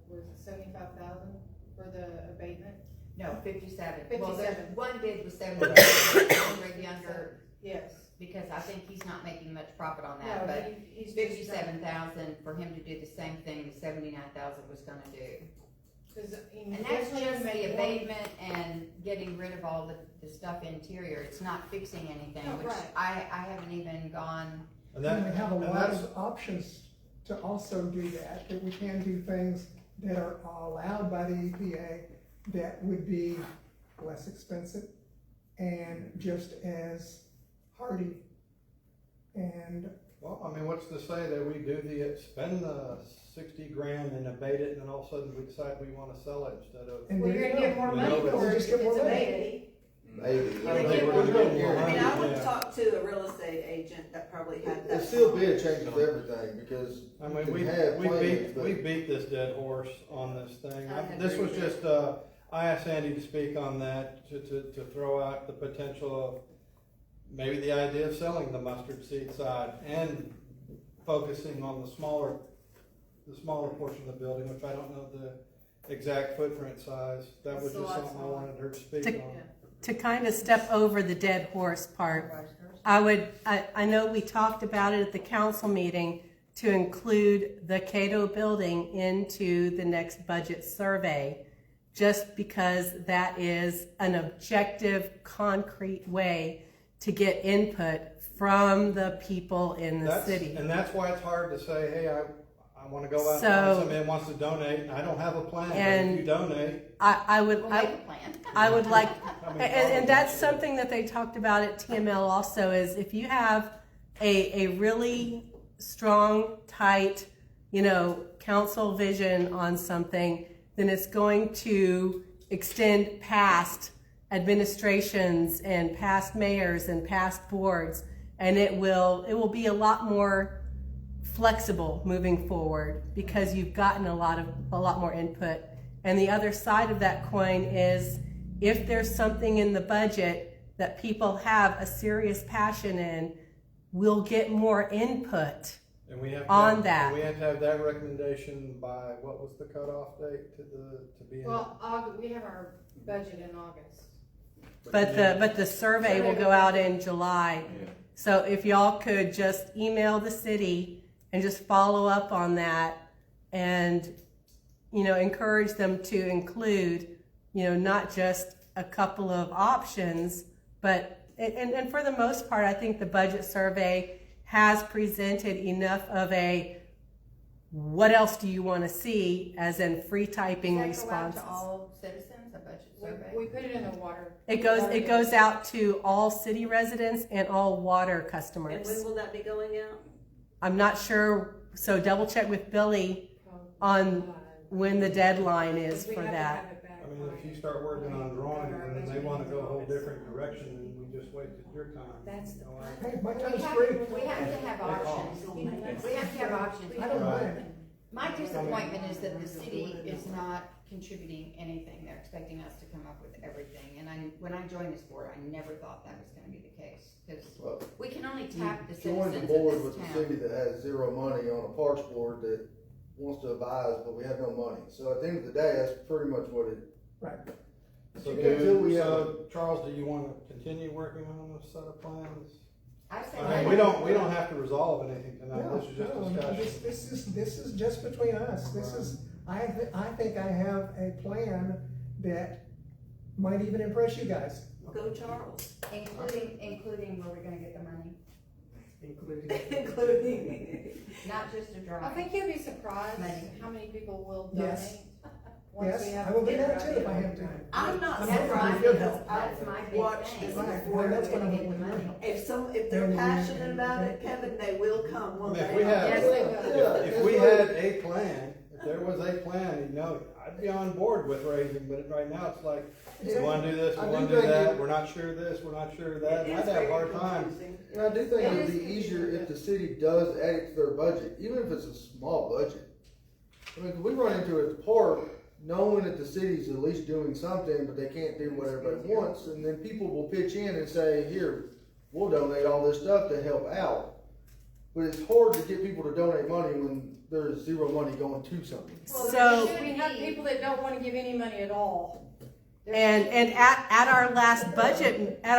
I: was it 75,000 for the abatement?
D: No, 57. Well,
I: 57.
D: one bid was 70, younger,
I: Yes.
D: because I think he's not making much profit on
I: No,
D: that, but
I: he's
D: 57,000 for him to do the same thing 79,000 was gonna do. And that's just the abatement and getting rid of all the stuff interior. It's not fixing anything,
I: No,
D: which
I: right.
D: I haven't even gone.
B: And
C: And we have a
B: and
C: lot
B: that's-
C: of options to also do that we can do things that are allowed by the EPA that would be less expensive and just as hardy. And
B: Well, I mean, what's to say that we spend the 60 grand and abate it, and then all of a sudden we decide we want to sell it instead of.
C: and
I: Well,
C: there
I: you're
C: you
I: gonna get
C: go.
I: more
B: You
I: money
B: know, but
I: for it
C: just
I: if
C: get more
I: it's
C: money.
I: abated.
E: Maybe.
F: I
B: think we're gonna get more
F: I mean, I would
B: Yeah.
F: talk to a real estate agent that probably had that.
E: It still bid changes everything, because
B: I
E: you
B: mean,
E: can
B: we
E: have plans, but.
B: beat this dead horse on this thing.
F: I
B: This
F: agree
B: was
F: with
B: just, I asked Andy to speak on that, to throw out the potential of maybe the idea of selling the mustard seed side and focusing on the smaller portion of the building, which I don't know the exact footprint size. That was
F: It's a
B: just
F: lot
B: something I
F: smaller.
B: wanted her to speak
A: To-
B: on.
A: To kind of step over the dead horse part, I know we talked about it at the council meeting to include the Cato building into the next budget survey, just because that is an objective, concrete way to get input from the people in the city.
B: And that's why it's hard to say, hey, I want to go out and
A: So-
B: find somebody that wants to donate, and I don't have a plan, but
A: And-
B: if you donate.
A: I would
D: We'll make a plan.
A: I would like,
B: I mean,
A: and that's something that they talked about at TML also, is if you have a really strong, tight, council vision on something, then it's going to extend past administrations and past mayors and past boards, and it will be a lot more flexible moving forward because you've gotten a lot more input. And the other side of that coin is if there's something in the budget that people have a serious passion in, we'll get more input.
B: And we have to
A: on
B: have,
A: that.
B: and we have to have that recommendation by, what was the cutoff date to be in?
I: Well, we have our budget in August.
A: But the survey will go out in July.
G: Yeah.
A: So if y'all could just email the city and just follow up on that and, encourage them to include, not just a couple of options, but, and for the most part, I think the budget survey has presented enough of a, what else do you want to see, as in free typing
D: Does that go out
A: responses.
D: to all citizens, a budget survey?
I: We put it in the water.
A: It goes out to all city residents and all water
F: And
A: customers.
F: when will that be going out?
A: I'm not sure, so double check with Billy on when the deadline is for that.
B: I mean, if you start working on drawing and then they want to go a whole different direction, then we just wasted your time.
I: That's the
C: Hey, my
D: We
C: time's
D: have,
C: free.
D: we have to have options. We have to have options.
C: I don't mind.
D: My disappointment is that the city is not contributing anything, they're expecting us to come up with everything, and when I joined this board, I never thought that was gonna be the case, cause
E: Well,
D: we can only tap the
E: join the
D: citizens
E: board
D: of
E: with
D: this
E: the
D: town.
E: city that has zero money on a parks board that wants to advise, but we have no money. So at the end of the day, that's pretty much what it.
C: Right.
B: So,
E: Until we
B: Charles, do you wanna continue working on a set of plans?
D: I say
B: I mean, we don't have to resolve anything tonight,
C: No,
B: this is just
C: no,
B: discussion.
C: this is just between us. This is, I think I have a plan that might even impress you guys.
F: Go Charles.
D: Including where we're gonna get the money,
F: Including.
D: not just a drawing.
I: I think you'll be surprised
D: Money.
I: how many people will donate.
C: Yes.
I: Once we
C: Yes,
I: have
C: I will do
I: a
C: that
I: clear
C: too if I
I: idea.
C: have to.
F: I'm not
C: I'm
D: That's
C: hoping
D: right,
C: to feel
D: because
C: that.
D: that's my big
F: Watch
D: thing.
F: this
C: Right,
F: before
C: that's
F: we're
C: what I'm
F: gonna
C: hoping
F: get
C: to
F: money.
C: do.
F: If they're passionate about it, Kevin, they will come one
B: I mean, if
F: day.
B: we have-
I: Yes, they will.
B: If we had a plan, if there was a plan, you know, I'd be on board with raising, but right now it's like, we wanna do this, we
E: I do
B: wanna do
E: think
B: that,
E: it-
B: we're not sure of this, we're not sure of that,
F: It
B: I'd
F: is
B: have a
F: very
B: hard time.
F: confusing.
E: And I do think
I: It
E: it'd
I: is
E: be easier
I: confusing.
E: if the city does add it to their budget, even if it's a small budget. I mean, 'cause we run into it at the park, knowing that the city's at least doing something, but they can't do what everybody wants, and then people will pitch in and say, here, we'll donate all this stuff to help out. But it's hard to get people to donate money when there's zero money going to something.
I: Well,
A: So-
I: there should have people that don't wanna give any money at all. There
A: And
I: should be.
A: at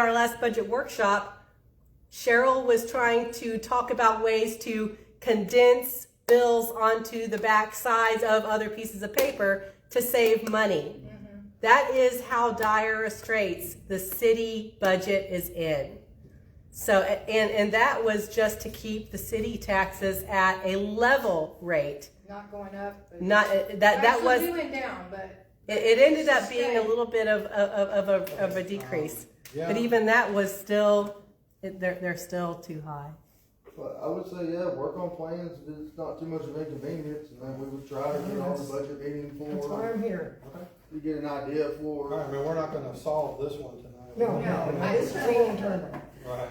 A: our last budget workshop, Cheryl was trying to talk about ways to condense bills onto the back sides of other pieces of paper to save money. That is how dire a straits the city budget is in. So, and that was just to keep the city taxes at a level rate.
I: Not going up. but-
A: Not, that was,
I: Actually, we went down, but.
A: it ended up being a little bit of a decrease.
B: Yeah.
A: But even that was still, they're still too high.
E: But I would say, yeah, work on plans, if it's not too much of an inconvenience, and then we would try to get on the budget meeting
C: That's why
E: for,
C: I'm here.
E: you get an idea
B: Alright,
E: for.
B: I mean, we're not gonna solve this one tonight.
C: No, this is a long term.
B: Right,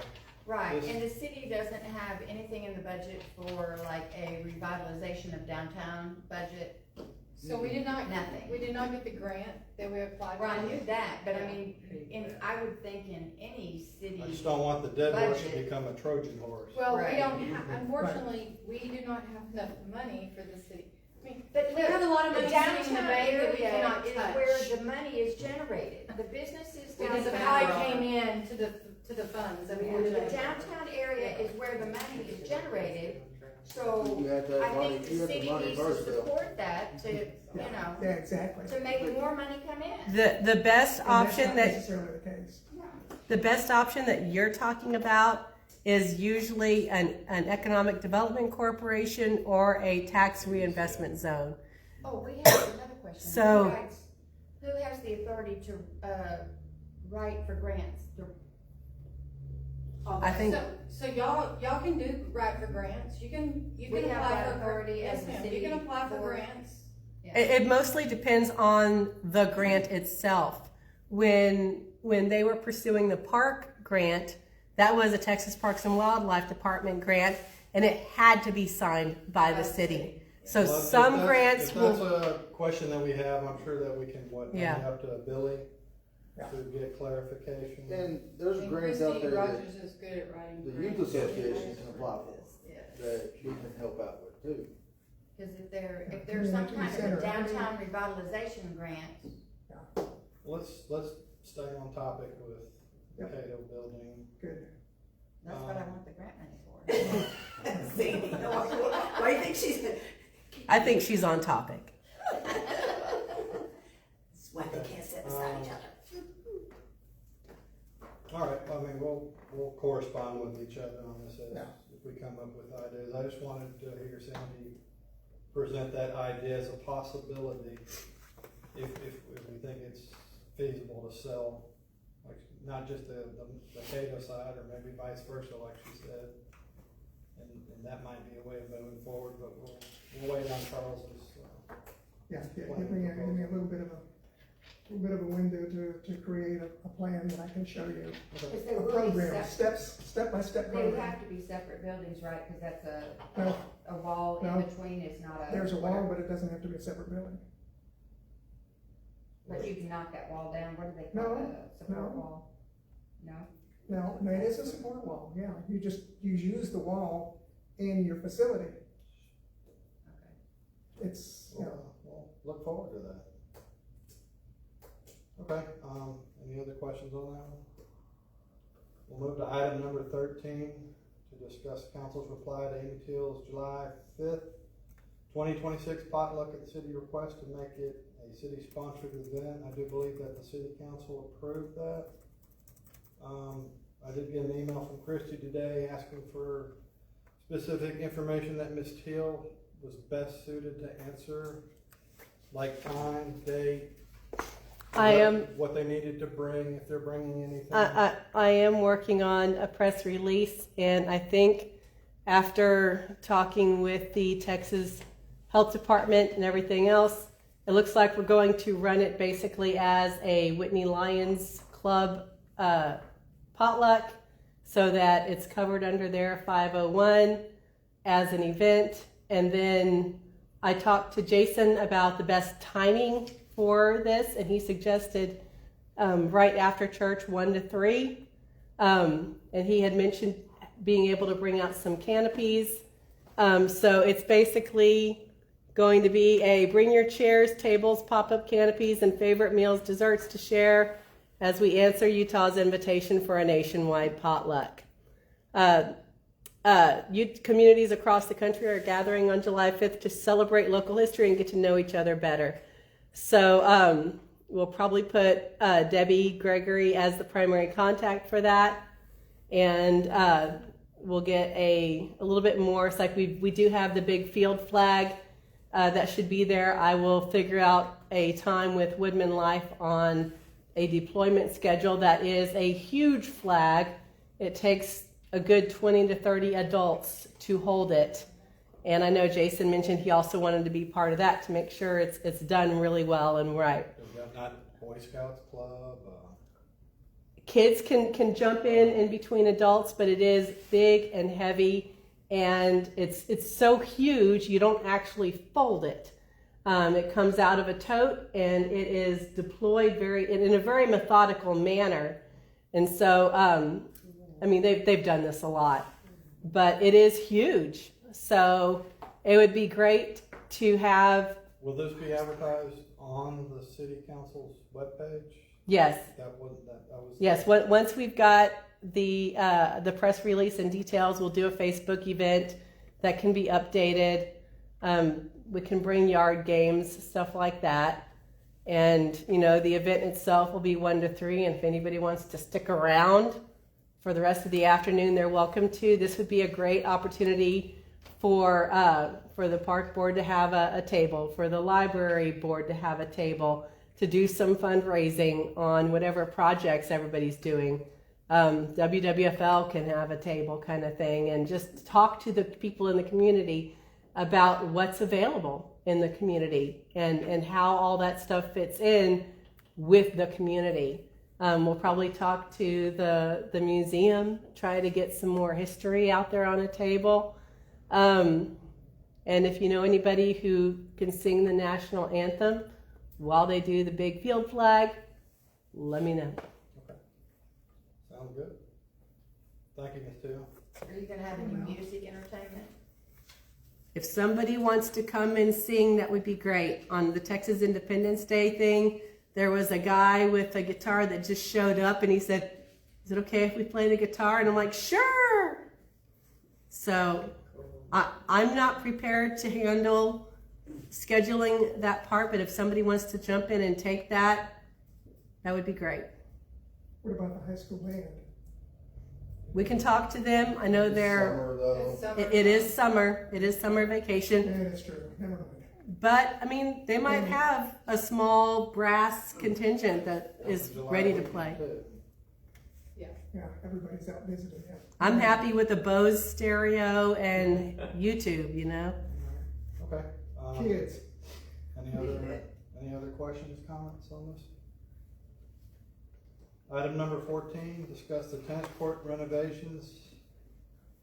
D: Right,
B: This-
D: and the city doesn't have anything in the budget for like a revitalization of downtown budget,
I: So we did not,
D: Nothing.
I: we did not get the grant that we applied for.
D: well, I knew that, but I mean, I would think in any city.
B: I just don't want the dead horse to
D: Budget.
B: become a Trojan horse.
I: Well, we
D: Right.
I: don't, unfortunately, we do not have enough money for the city. I mean,
D: But
I: we have a lot of
D: the
I: money sitting in the
D: downtown
I: bank that we
D: area
I: cannot
D: is
I: touch.
D: where the money is generated, the businesses
I: Because the
D: downtown.
I: pie came in to the funds, I mean,
D: The downtown area is where the money is generated, so
E: You had that
D: I
E: money,
D: think
E: you
D: the
E: had the
D: city
E: money
D: needs to
E: first, though.
D: support that to, you know,
C: Yeah, exactly.
D: to make more money come in.
A: The best
C: And that's
A: option
C: not
A: that
C: necessarily the case.
A: The best option that you're talking about is usually an economic development corporation or a tax reinvestment zone.
D: Oh, we have another question.
A: So-
D: Who has the authority to, write for grants?
A: I think
I: So y'all can do write for grants, you can
D: We
I: apply
D: have that
I: for,
D: authority
I: yes
D: as a
I: ma'am,
D: city
I: you can apply for
D: board.
I: grants.
A: it mostly depends on the grant itself. When they were pursuing the park grant, that was a Texas Parks and Wildlife Department grant, and it had to be signed by the city. So
B: Well, if
A: some
B: that's-
A: grants
B: If
A: will.
B: that's a question that we have, I'm sure that we can, bring
A: Yeah.
B: up to Billy
C: Yeah.
B: to get clarification.
E: And there's
I: And
E: grants out
I: Christine
E: there that
I: Rogers is good at writing
E: the
I: grants.
E: youth association can apply for,
D: Yeah.
E: that we can help out with too.
D: Cause if there's some kind of
C: Center.
D: a downtown revitalization grant,
B: Let's stay on topic with the
C: Yep.
B: Cato building.
C: Good.
D: that's what I want the grant money for.
F: See, why do you think she's?
A: I think she's on topic.
F: That's why they can't sit beside each other.
B: All right, I mean, we'll correspond with each other on this as
C: Yeah.
B: if we come up with ideas. I just wanted to hear Sandy present that idea as a possibility if we think it's feasible to sell, like, not just the Cato side, or maybe vice versa, like she said. And that might be a way of moving forward, but we'll wait on Charles's.
C: Yeah, give me a little bit of a window to create a plan that I can show you.
D: Cause they
C: A
D: will be
C: program,
D: separate,
C: step by step
D: they would
C: program.
D: have to be separate buildings, right, cause that's
C: No,
D: a wall
C: No.
D: in between, it's not a.
C: there's a wall, but it doesn't have to be a separate building.
D: But you can knock that wall down, what do they
C: No,
D: call that, a support
C: no.
D: wall? No?
C: No, it is a support wall, yeah, you use the wall in your facility.
D: Okay.
C: It's, you know,
B: Well, look forward to that. Okay, any other questions on that one? We'll move to item number 13 to discuss council's reply to Amy Teal's July 5th, 2026 potluck at the city request to make it a city-sponsored event. I do believe that the city council approved that. I did get an email from Christy today asking for specific information that Ms. Teal was best suited to answer, like time, date, what they needed to bring, if they're bringing anything.
A: I am working on a press release, and I think after talking with the Texas Health Department and everything else, it looks like we're going to run it basically as a Whitney Lions Club potluck, so that it's covered under their 501 as an event. And then I talked to Jason about the best timing for this, and he suggested right after church, 1 to 3. And he had mentioned being able to bring out some canopies. So it's basically going to be a bring your chairs, tables, pop-up canopies, and favorite meals, desserts to share as we answer Utah's invitation for a nationwide potluck. Youth communities across the country are gathering on July 5th to celebrate local history and get to know each other better. So we'll probably put Debbie Gregory as the primary contact for that, and we'll get a little bit more. It's like we do have the big field flag that should be there. I will figure out a time with Woodman Life on a deployment schedule. That is a huge flag. It takes a good 20 to 30 adults to hold it. And I know Jason mentioned he also wanted to be part of that to make sure it's done really well and right.
B: We've got not Boy Scouts Club.
A: Kids can jump in between adults, but it is big and heavy, and it's so huge you don't actually fold it. It comes out of a tote, and it is deployed in a very methodical manner. And so, I mean, they've done this a lot, but it is huge. So it would be great to have.
B: Will this be advertised on the city council's webpage?
A: Yes.
B: That was.
A: Yes. Once we've got the press release and details, we'll do a Facebook event that can be updated. We can bring yard games, stuff like that. And, the event itself will be 1 to 3. And if anybody wants to stick around for the rest of the afternoon, they're welcome to. This would be a great opportunity for the park board to have a table, for the library board to have a table, to do some fundraising on whatever projects everybody's doing. WWFL can have a table kind of thing, and just talk to the people in the community about what's available in the community and how all that stuff fits in with the community. We'll probably talk to the museum, try to get some more history out there on a table. And if you know anybody who can sing the national anthem while they do the big field flag, let me know.
B: Okay. Sounds good. Thank you, Ms. Teal.
D: Are you gonna have any music entertainment?
A: If somebody wants to come and sing, that would be great. On the Texas Independence Day thing, there was a guy with a guitar that just showed up, and he said, "Is it okay if we play the guitar?" And I'm like, "Sure." So I'm not prepared to handle scheduling that part, but if somebody wants to jump in and take that would be great.
C: What about the high school band?
A: We can talk to them. I know they're.
E: Summer, though.
I: It's summer.
A: It is summer. It is summer vacation.
C: Yeah, that's true, never mind.
A: But, I mean, they might have a small brass contingent that is ready to play.
C: Yeah, everybody's out visiting, yeah.
A: I'm happy with the Bose stereo and YouTube,
B: Okay.
C: Kids,
B: Any other questions, comments on this? Item number 14, discuss the tennis court renovations,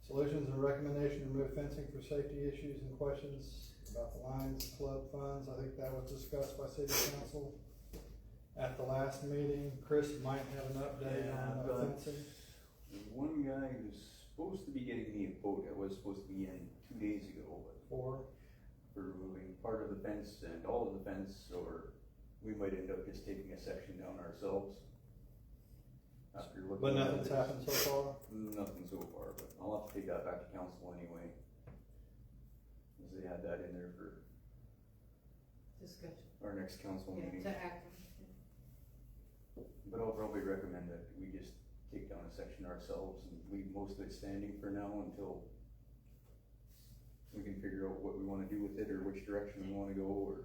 B: solutions and recommendation to remove fencing for safety issues and questions about the Lions Club funds. I think that was discussed by City Council. at the last meeting. Chris might have an update on the fencing.
G: There's one guy who's supposed to be getting me a quote. It was supposed to be in 2 days ago, but
B: For
G: for removing part of the fence and all of the fence, or we might end up just taking a section down ourselves. After looking
B: but
G: at
B: nothing's
G: this.
B: happened so far.
G: Nothing so far, but I'll have to take that back to council anyway. Cause they had that in there for
I: Discussion.
G: our next council
I: Yeah,
G: meeting.
I: to act on.
G: But I'll probably recommend that we just take down a section ourselves and leave most of it standing for now until we can figure out what we wanna do with it, or which direction we wanna go, or.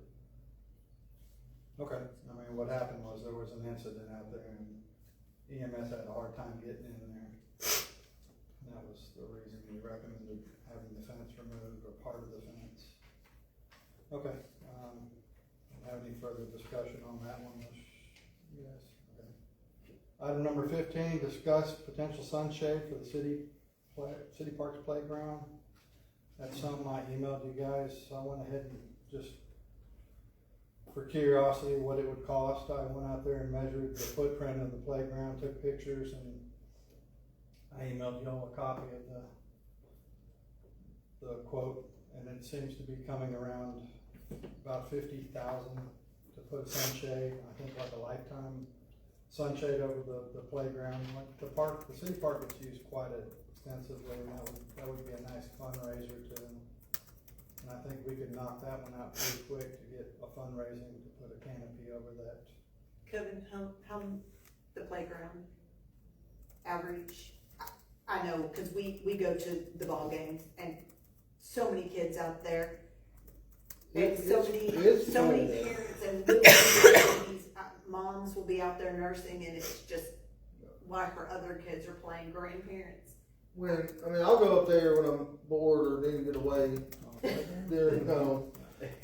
B: Okay, I mean, what happened was there was an incident out there and EMS had a hard time getting in there. And that was the reason we recommended having the fence removed, or part of the fence. Okay, don't have any further discussion on that one? Yes, okay. Item number 15, discuss potential sunshade for the city parks playground. That's something I emailed you guys, so I went ahead and just, for curiosity, what it would cost, I went out there and measured the footprint of the playground, took pictures, and I emailed y'all a copy of the quote, and it seems to be coming around about $50,000 to put sunshade, I think like a lifetime sunshade over the playground. Like the city park gets used quite extensively, and that would be a nice fundraiser too. And I think we could knock that one out pretty quick to get a fundraising to put a canopy over that.
F: Kevin, how the playground average, I know, cause we go to the ball games and so many kids out there. And so many parents and little babies, moms will be out there nursing, and it's just why her other kids are playing, grandparents.
E: I'll go up there when I'm bored or need to get away.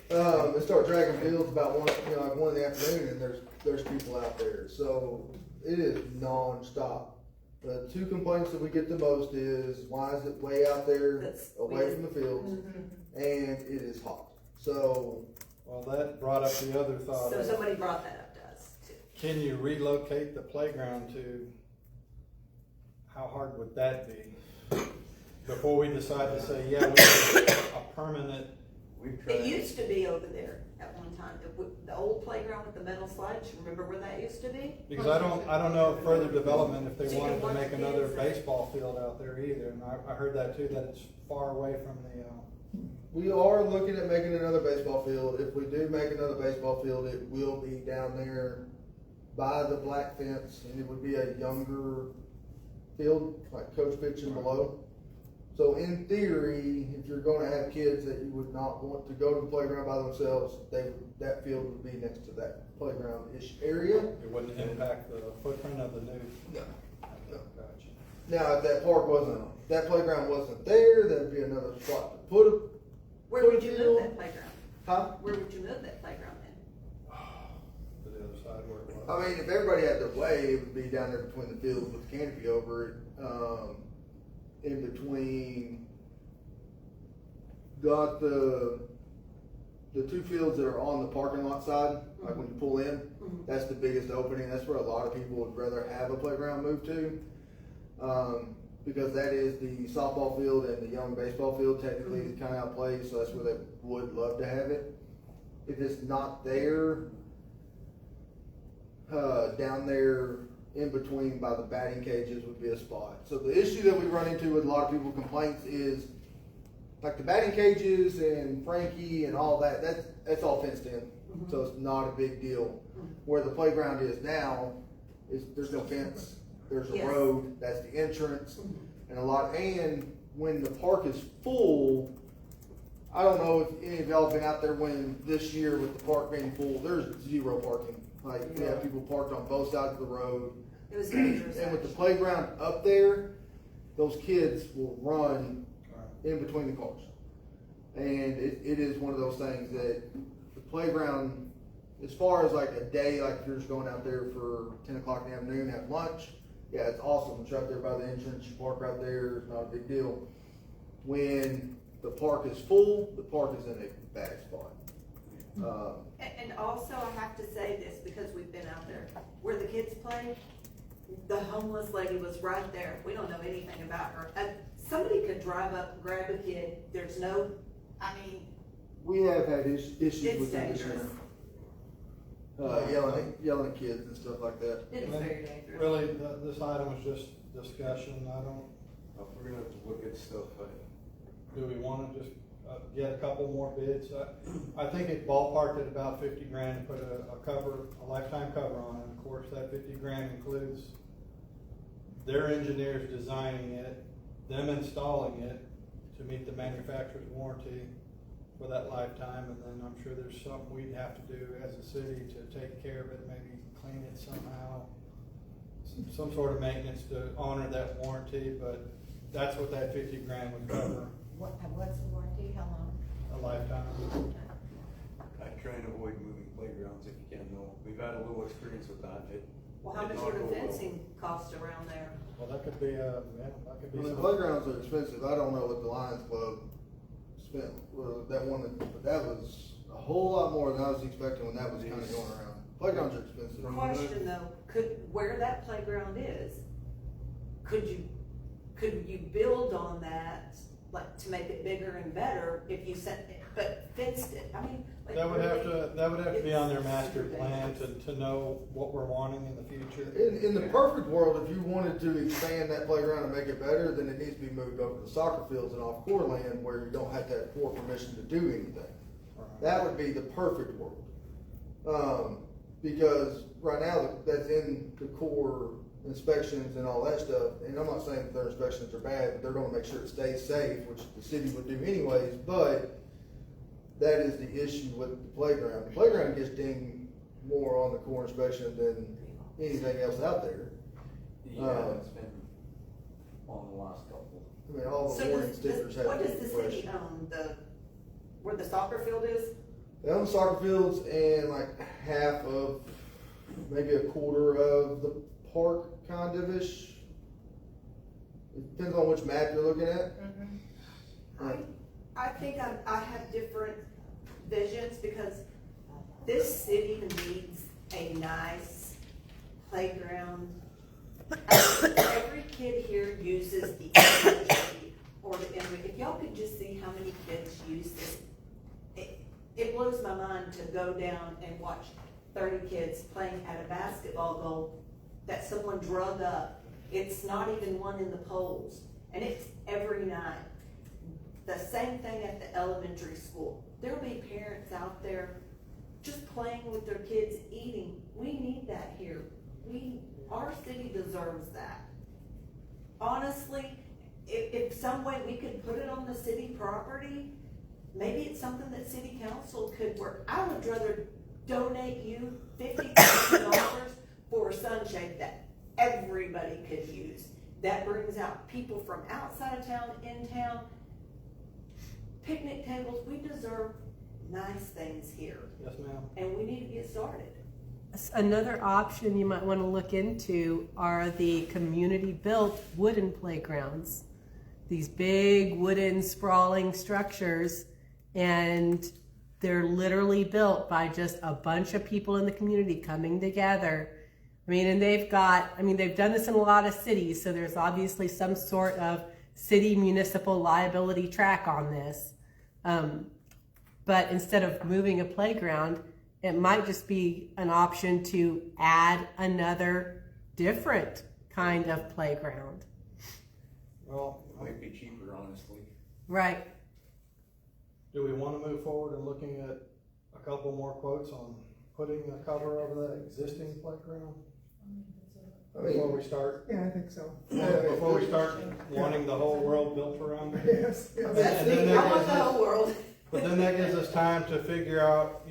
E: And start dragging fields about like 1 in the afternoon, and there's people out there. So it is non-stop. The two complaints that we get the most is, why is it way out there, away from the fields, and it is hot. So,
B: well, that brought up the other thought.
F: So somebody brought that up to us too.
B: Can you relocate the playground to, how hard would that be? Before we decide to say, yeah, we need a permanent.
G: We've tried.
F: It used to be over there at one time, the old playground with the metal slides, you remember where that used to be?
B: Because I don't know of further development if they
F: So you
B: wanted
F: can
B: to
F: watch
B: make
F: the
B: another
F: kids.
B: baseball field out there either, and I heard that too, that it's far away from the,
E: we are looking at making another baseball field. If we do make another baseball field, it will be down there by the black fence, and it would be a younger field, like coach pitch and below. So in theory, if you're gonna have kids that you would not want to go to the playground by themselves, that field would be next to that playground-ish area.
B: it wouldn't impact the footprint of the new.
E: No. No.
B: Gotcha.
E: Now, if that playground wasn't there, that'd be another spot to put it.
F: Where would you move that playground?
E: Huh?
F: Where would you move that playground then?
B: To the other side where it was.
E: I mean, if everybody had their way, it would be down there between the fields with the canopy over it, in between, got the two fields that are on the parking lot side, like when you pull in, that's the biggest opening, that's where a lot of people would rather have a playground moved to. Because that is the softball field and the young baseball field, technically is kind of out of place, so that's where they would love to have it. If it's not there, down there in between by the batting cages would be a spot. So the issue that we run into with a lot of people complaints is, like the batting cages and Frankie and all that, that's all fenced in, so it's not a big deal. Where the playground is now, there's no fence, there's a
F: Yes.
E: road, that's the entrance, and when the park is full, I don't know if any of y'all have been out there when this year with the park being full, there's zero parking. Like, we have people parked on both sides of the road.
F: It was dangerous.
E: And with the playground up there, those kids will run in between the cars. And it is one of those things that the playground, as far as like a day, like if you're just going out there for 10 o'clock in the afternoon, have lunch, yeah, it's awesome. It's right there by the entrance, you park right there, it's not a big deal. When the park is full, the park is in a bad spot.
F: And also, I have to say this, because we've been out there, where the kids play, the homeless lady was right there. We don't know anything about her. Somebody could drive up and grab a kid. There's no, I mean,
E: We have had issues
F: it's
E: with them this
F: dangerous.
E: year. Yelling at kids and stuff like that.
F: It's very dangerous.
B: Really, this item was just discussion. I don't,
G: If we're gonna have to look at stuff,
B: do we wanna just get a couple more bids? I think it ballparked at about 50 grand to put a lifetime cover on it. Of course, that 50 grand includes their engineers designing it, them installing it to meet the manufacturer's warranty for that lifetime, and then I'm sure there's something we'd have to do as a city to take care of it, maybe clean it somehow. Some sort of maintenance to honor that warranty, but that's what that 50 grand would cover,
D: What's the warranty, how long?
B: a lifetime.
G: I try and avoid moving playgrounds if you can, though. We've had a little experience with that.
F: Well, how much would a fencing cost around there?
B: Well, that could be, that could be
E: The
B: something.
E: playgrounds are expensive. I don't know what the Lions Club spent, that one, but that was a whole lot more than I was expecting when that was kind of going around. Playgrounds are expensive.
F: Question though, where that playground is, could you build on that, like, to make it bigger and better if you sent it, but fenced it? I mean, like.
B: That would have to be on their
F: it's
B: master
F: super
B: plan
F: dangerous.
B: to know what we're wanting in the future.
E: In the perfect world, if you wanted to expand that playground and make it better, then it needs to be moved over to the soccer fields and off core land where you don't have to have court permission to do anything. That would be the perfect world. Because right now, that's in the core inspections and all that stuff, and I'm not saying that their inspections are bad, but they're gonna make sure it stays safe, which the city would do anyways, but that is the issue with the playground. The playground gets dinged more on the core inspection than anything else out there.
G: Yeah, it's been on the last couple.
E: I mean, all the
F: So
E: warning stickers have
F: what
E: to
F: does
E: be
F: the
E: fresh.
F: city own, where the soccer field is?
E: They own the soccer fields and like half of, maybe a quarter of the park, kind of ish. It depends on which map you're looking at.
F: I think I have different visions, because this city needs a nice playground. Every kid here uses the energy or the energy. If y'all could just see how many kids use this, it blows my mind to go down and watch 30 kids playing at a basketball goal that someone drug up. It's not even one in the poles, and it's every night. The same thing at the elementary school. There'll be parents out there just playing with their kids, eating. We need that here. Our city deserves that. Honestly, if some way we could put it on the city property, maybe it's something that city council could work. I would rather donate you $50,000 for a sunshade that everybody could use. That brings out people from outside of town, in town. Picnic tables, we deserve nice things here,
B: Yes, ma'am.
F: and we need to get started.
A: Another option you might want to look into are the community-built wooden playgrounds. These big wooden sprawling structures, and they're literally built by just a bunch of people in the community coming together. I mean, and they've done this in a lot of cities, so there's obviously some sort of city municipal liability track on this. But instead of moving a playground, it might just be an option to add another different kind of playground.
B: Well,
G: It might be cheaper, honestly.
A: Right.
B: do we want to move forward and looking at a couple more quotes on putting a cover over that existing playground? Before we start,
C: Yeah, I think so.
B: before we start wanting the whole world built around it?
C: Yes,
B: And
C: yes.
B: then
F: I
B: that
F: want
B: gives
F: the
B: us-
F: whole world.
B: But then that gives us time to figure out,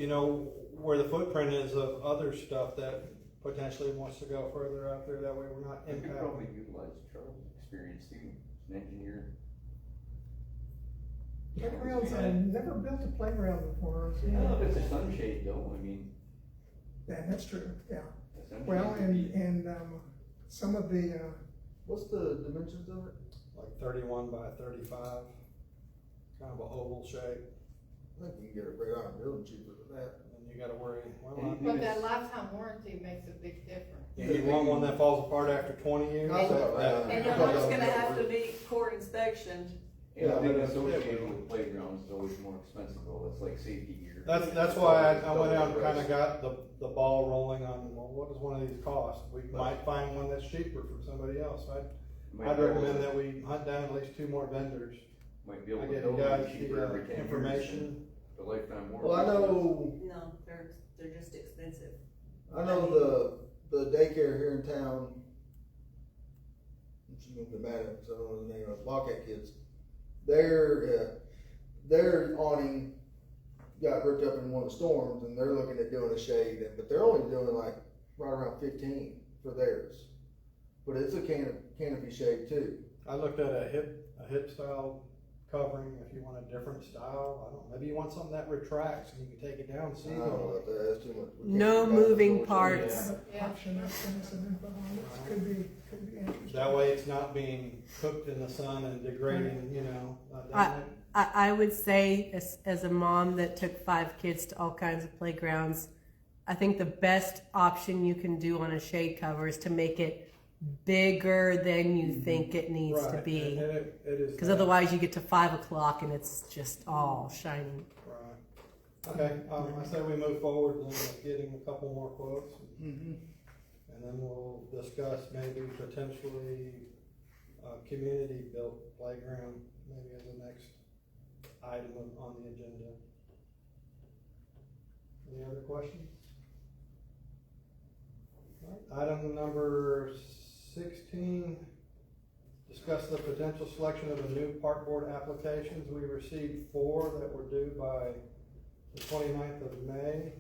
B: where the footprint is of other stuff that potentially wants to go further out there. That way we're not
G: I could
B: impacted.
G: probably utilize Charles' experience too, as an engineer.
C: Playgrounds, I've never built a playground before. so-
G: Yeah, if it's a sunshade though, I mean,
C: Yeah, that's true, yeah.
G: a sunshade
C: Well,
G: would be.
C: and some of the,
E: What's the dimensions of it?
B: Like 31 by 35, kind of a oval shape.
E: I think you can get a red iron building cheaper than that.
B: And you gotta worry, well,
I: But that lifetime warranty makes a big difference.
B: you want one that falls apart after 20 years?
E: I thought
B: That-
E: that-
F: And your home's gonna have to meet court inspection.
E: Yeah,
G: Anything
E: but-
G: associated with playgrounds is always more expensive though, it's like safety gear.
B: That's why I went out and kinda got the ball rolling on, well, what does one of these cost? We might find one that's cheaper from somebody else. I'd recommend that we hunt down at least 2 more vendors.
G: Might be
B: I
G: able to
B: get you
G: build
B: guys
G: it cheaper every 10
B: the
G: years.
B: information.
G: The lifetime warranty.
E: Well, I know,
F: No, they're just expensive.
E: the daycare here in town, she's gonna be mad at me, because I don't know the name of the Bobcat kids. Their awning got ripped up in one of the storms, and they're looking at doing a shade, but they're only doing like right around 15 for theirs. But it's a canopy shade too.
B: I looked at a hip style covering, if you want a different style, I don't know, maybe you want something that retracts and you can take it down
E: I don't know
B: seasonally.
E: about that, that's too much. We can't
A: No
E: do that.
A: moving
E: Yeah.
A: parts.
C: Have an option of sending some info on it, could be interesting.
B: That way it's not being cooked in the sun and degrading, you know.
A: I would say, as a mom that took 5 kids to all kinds of playgrounds, I think the best option you can do on a shade cover is to make it bigger than you think it needs to
B: Right,
A: be.
B: and it is.
A: Because
B: that.
A: otherwise you get to 5 o'clock and it's just all shiny.
B: Right. Okay, I say we move forward then with getting a couple more quotes.
E: Mhm.
B: And then we'll discuss maybe potentially a community-built playground, maybe as the next item on the agenda. Any other questions? All right, item number 16, discuss the potential selection of a new park board applications. We received 4 that were due by the 29th of May.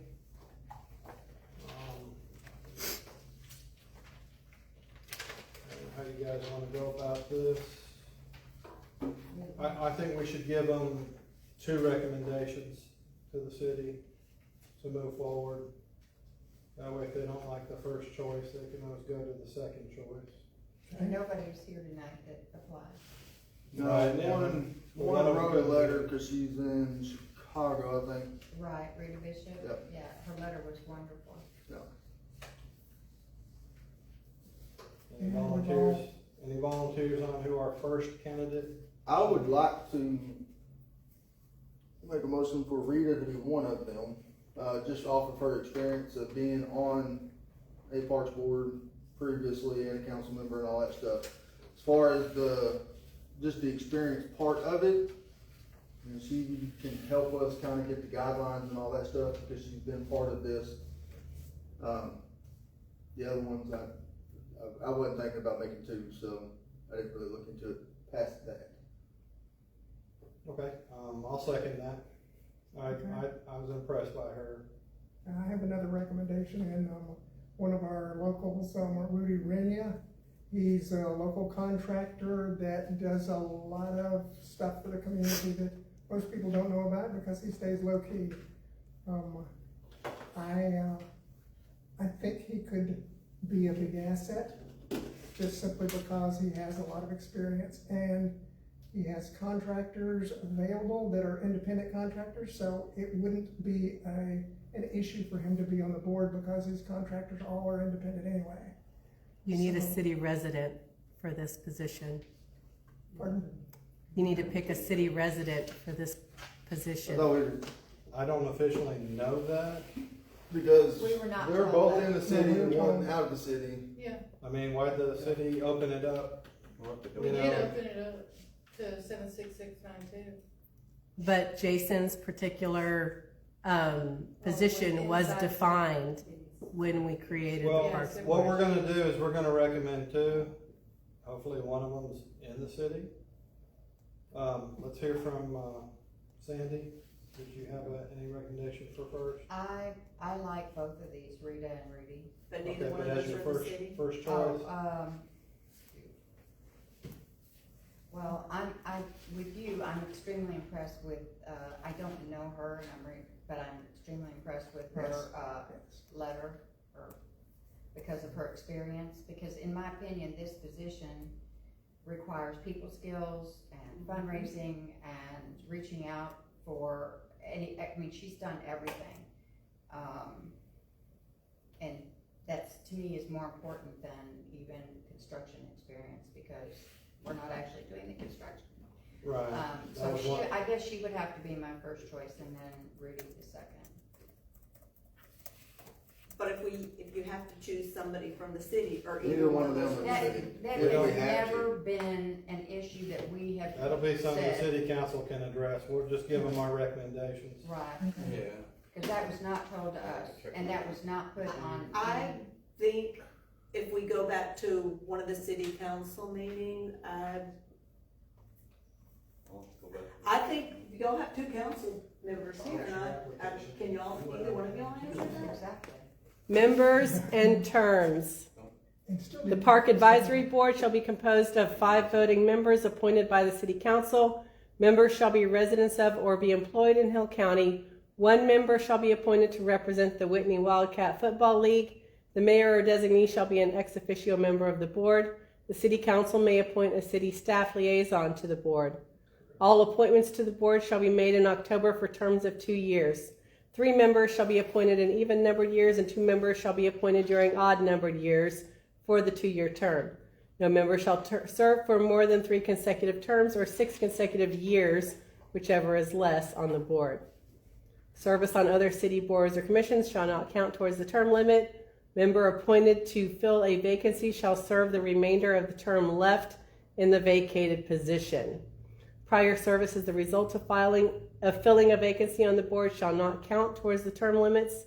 B: How you guys wanna go about this? I think we should give them 2 recommendations to the city to move forward. That way if they don't like the first choice, they can always go to the second choice.
D: And nobody's here tonight that applied.
E: No,
B: Right, and
E: one wrote a letter, cause she's in Chicago, I think.
D: Right, Rita Bishop?
E: Yep.
D: Yeah, her letter was wonderful.
B: Any volunteers? Any volunteers on who our first candidate?
E: I would like to make a motion for Rita to be one of them, just off of her experience of being on a parks board previously and a council member and all that stuff. As far as just the experience part of it, and she can help us kind of get the guidelines and all that stuff because she's been part of this. The other ones, I wasn't thinking about making 2, so I didn't really look into it past that.
B: Okay, I'll second that. I was impressed by her.
C: I have another recommendation, and one of our locals, Rudy Renia. He's a local contractor that does a lot of stuff for the community that most people don't know about because he stays low key. I think he could be a big asset, just simply because he has a lot of experience and he has contractors available that are independent contractors, so it wouldn't be an issue for him to be on the board because his contractors all are independent anyway.
A: You need a city resident for this position.
C: Pardon?
A: You need to pick a city resident for this position.
B: I don't officially know that.
E: Because
D: We were not
E: they're
D: told
E: both
D: that.
E: in the city
C: No, we
E: and
C: were
E: one
C: told.
E: out of the city.
I: Yeah,
B: I mean, why'd the city open it up?
G: We'll have to go
I: we
B: You
I: did
B: know.
I: open it up to 76692.
A: But Jason's particular position was defined when we created the
B: Well,
A: parks.
I: Yes, it
B: what
I: was.
B: we're gonna do is we're gonna recommend 2. Hopefully one of them's in the city. Let's hear from Sandy. Did you have any recommendation for first?
D: I like both of these, Rita and Rudy.
F: But neither
B: Okay,
F: one
B: but
F: of
B: that's
F: those
B: your
F: are in the city.
B: first choice?
D: Well, I'm with you, I'm extremely impressed with, I don't know her, but I'm extremely impressed with her, letter, because of her experience, because in my opinion, this position requires people skills and fundraising and reaching out for I mean, she's done everything. And that's, to me, is more important than even construction experience, because we're not actually doing the construction.
B: Right.
D: So
B: That was one-
D: I guess she would have to be my first choice, and then Rudy the second.
F: But if you have to choose somebody from the city or
E: Either
F: either
E: one
F: one
E: of
F: of
E: them
F: those.
E: are
D: That,
E: city.
D: that
E: We don't
D: has
E: have to.
D: never been an issue that we have
B: That'll be something the
D: said.
B: city council can address. We'll just give them our recommendations.
D: Right,
G: Yeah.
D: because that was not told to us, and that was not put on.
F: I think if we go back to one of the city council meetings,
G: I'll go back.
F: I think y'all have two council members here, and can y'all, either one of y'all answer that?
D: Exactly.
A: Members and terms.
C: And still
A: The
C: didn't-
A: Park Advisory Board shall be composed of 5 voting members appointed by the City Council. Members shall be residents of or be employed in Hill County. 1 member shall be appointed to represent the Whitney Wildcat Football League. The mayor or designee shall be an ex officio member of the board. The City Council may appoint a city staff liaison to the board. All appointments to the board shall be made in October for terms of 2 years. 3 members shall be appointed in even-numbered years, and 2 members shall be appointed during odd-numbered years for the 2-year term. No member shall serve for more than 3 consecutive terms or 6 consecutive years, whichever is less, on the board. Service on other city boards or commissions shall not count towards the term limit. Member appointed to fill a vacancy shall serve the remainder of the term left in the vacated position. Prior service as the result of filling a vacancy on the board shall not count towards the term limits.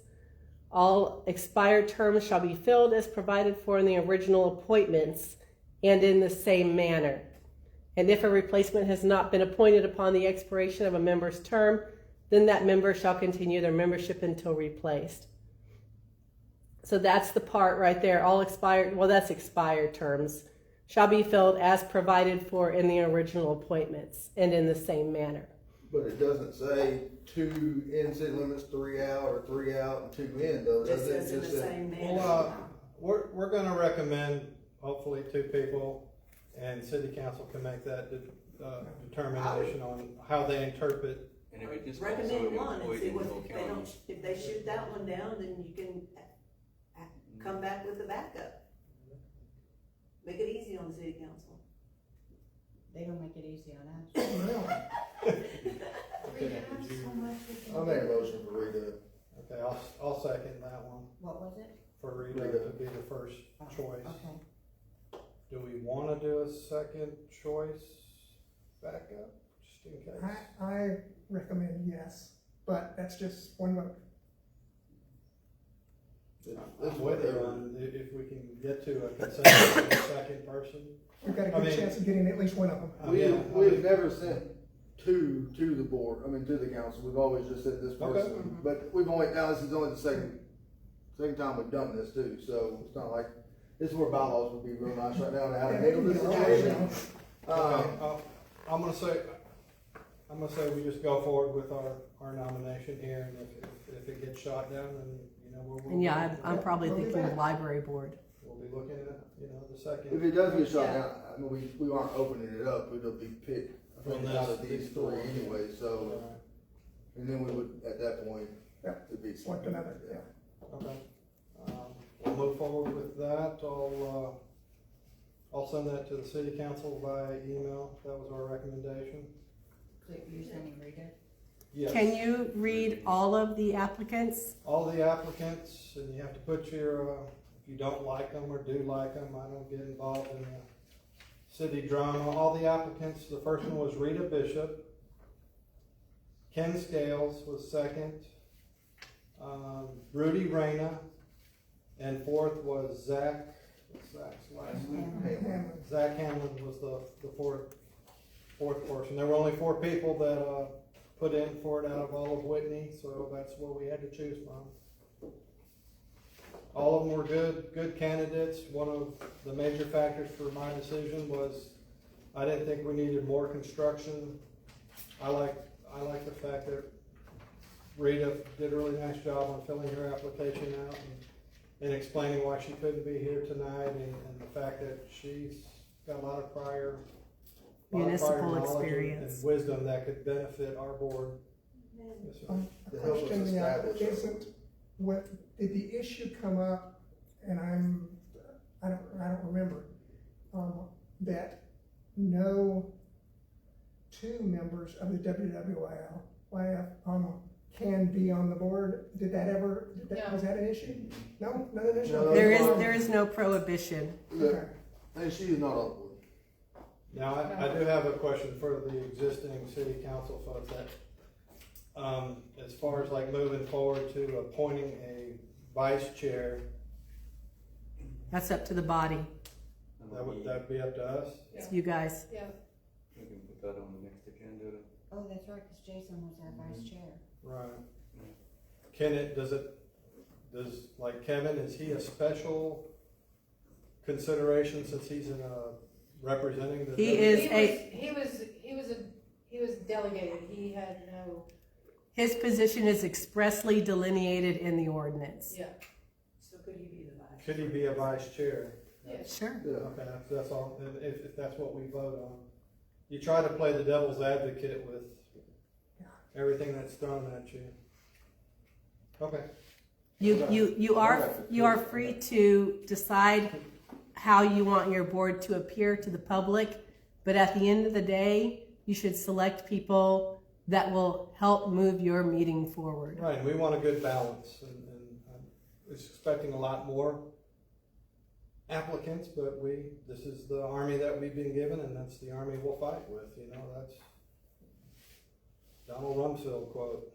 A: All expired terms shall be filled as provided for in the original appointments and in the same manner. And if a replacement has not been appointed upon the expiration of a member's term, then that member shall continue their membership until replaced. So that's the part right there. All expired, well, that's expired terms, shall be filled as provided for in the original appointments and in the same manner.
E: But it doesn't say 2 in city limits, 3 out, or 3 out and 2 in, though,
F: Just
E: does it?
F: says in the
E: Just said-
F: same manner.
B: Well, we're gonna recommend hopefully 2 people, and city council can make that determination on how they interpret.
G: And if it just calls
F: Recommend
G: somebody
F: one and
G: employed
F: see
G: in
F: what,
G: Hill
F: if they
G: County.
F: don't, if they shoot that one down, then you can come back with the backup. Make it easy on the city council.
D: They don't make it easy on us.
C: Well,
B: Okay,
E: I'll make a motion for Rita.
B: okay, I'll second that one,
D: What was it?
B: for Rita to be the first choice.
D: Okay.
B: Do we wanna do a second choice backup, just in case?
C: I recommend yes, but that's just one vote.
B: I'm with you on if we can get to a consensus on the second person.
C: We've got a
B: I
C: good
B: mean-
C: chance of getting at least one of them.
E: We've never sent 2 to the board, to the council, we've always just said this
B: Okay.
E: person. But we've only, now this is only the second time we've done this too, so it's not like, this is where bylaws would be real nice right now to how to handle this situation.
B: Okay, I'm gonna say we just go forward with our nomination here, and if it gets shot down, then, we'll.
A: And yeah, I'm probably thinking the library board.
B: We'll be looking at, the second.
E: If it does get shot down, we aren't opening it up, it'll be picked, I think,
B: Well,
E: out of
B: that's
E: these
B: these
E: 3
B: four.
E: anyway, so,
B: Alright,
E: and then we would, at that point,
C: Yep.
E: it'd be.
C: Select another, yeah.
B: okay. We'll move forward with that. I'll send that to the city council by email. That was our recommendation.
D: So you're sending Rita?
B: Yes.
A: Can you read all of the applicants?
B: All the applicants, and you have to put your, if you don't like them or do like them, I don't get involved in the city drama. All the applicants, the first one was Rita Bishop. Ken Scales was second. Rudy Reyna. And fourth was Zach, what's Zach's last name?
C: Hamlin.
B: Zach Hamlin was the fourth person. There were only 4 people that, put in for it out of all of Whitney, so that's what we had to choose from. All of them were good candidates. One of the major factors for my decision was I didn't think we needed more construction. I like the fact that Rita did a really nice job on filling her application out and explaining why she couldn't be here tonight, and the fact that she's got a lot of prior
A: Municipal
B: knowledge
A: experience.
B: and wisdom that could benefit our board.
F: May
B: Yes, sir.
C: A
E: To help us
C: question,
E: establish it.
C: isn't, what, did the issue come up, and I don't remember, that no two members of the WWYF, can be on the board? Did that ever,
I: No.
C: was that an issue? No, not an issue?
E: No,
C: Okay.
A: There is no prohibition.
C: Okay.
E: And she is not on board.
B: Now, I do have a question for the existing city council folks that, as far as like moving forward to appointing a vice chair,
A: That's up to the body.
B: that'd be up to us?
A: It's you guys.
I: Yeah,
G: We can put that on the next agenda.
D: Oh, that's right, cause Jason was our vice chair.
B: Right. Does like Kevin, is he a special consideration since he's in representing the?
A: He is
I: he was delegated, he had no,
A: His position is expressly delineated in the ordinance.
I: yeah,
H: So could he be the vice?
B: Could he be a vice chair?
I: yes.
A: Sure.
E: Yeah.
B: Okay, that's all, if that's what we vote on. You try to play the devil's advocate with everything that's thrown at you. Okay.
A: You are free to decide how you want your board to appear to the public, but at the end of the day, you should select people that will help move your meeting forward.
B: Right, and we want a good balance, and I'm expecting a lot more applicants, but this is the army that we've been given, and that's the army we'll fight with, that's Donald Rumsfeld quote.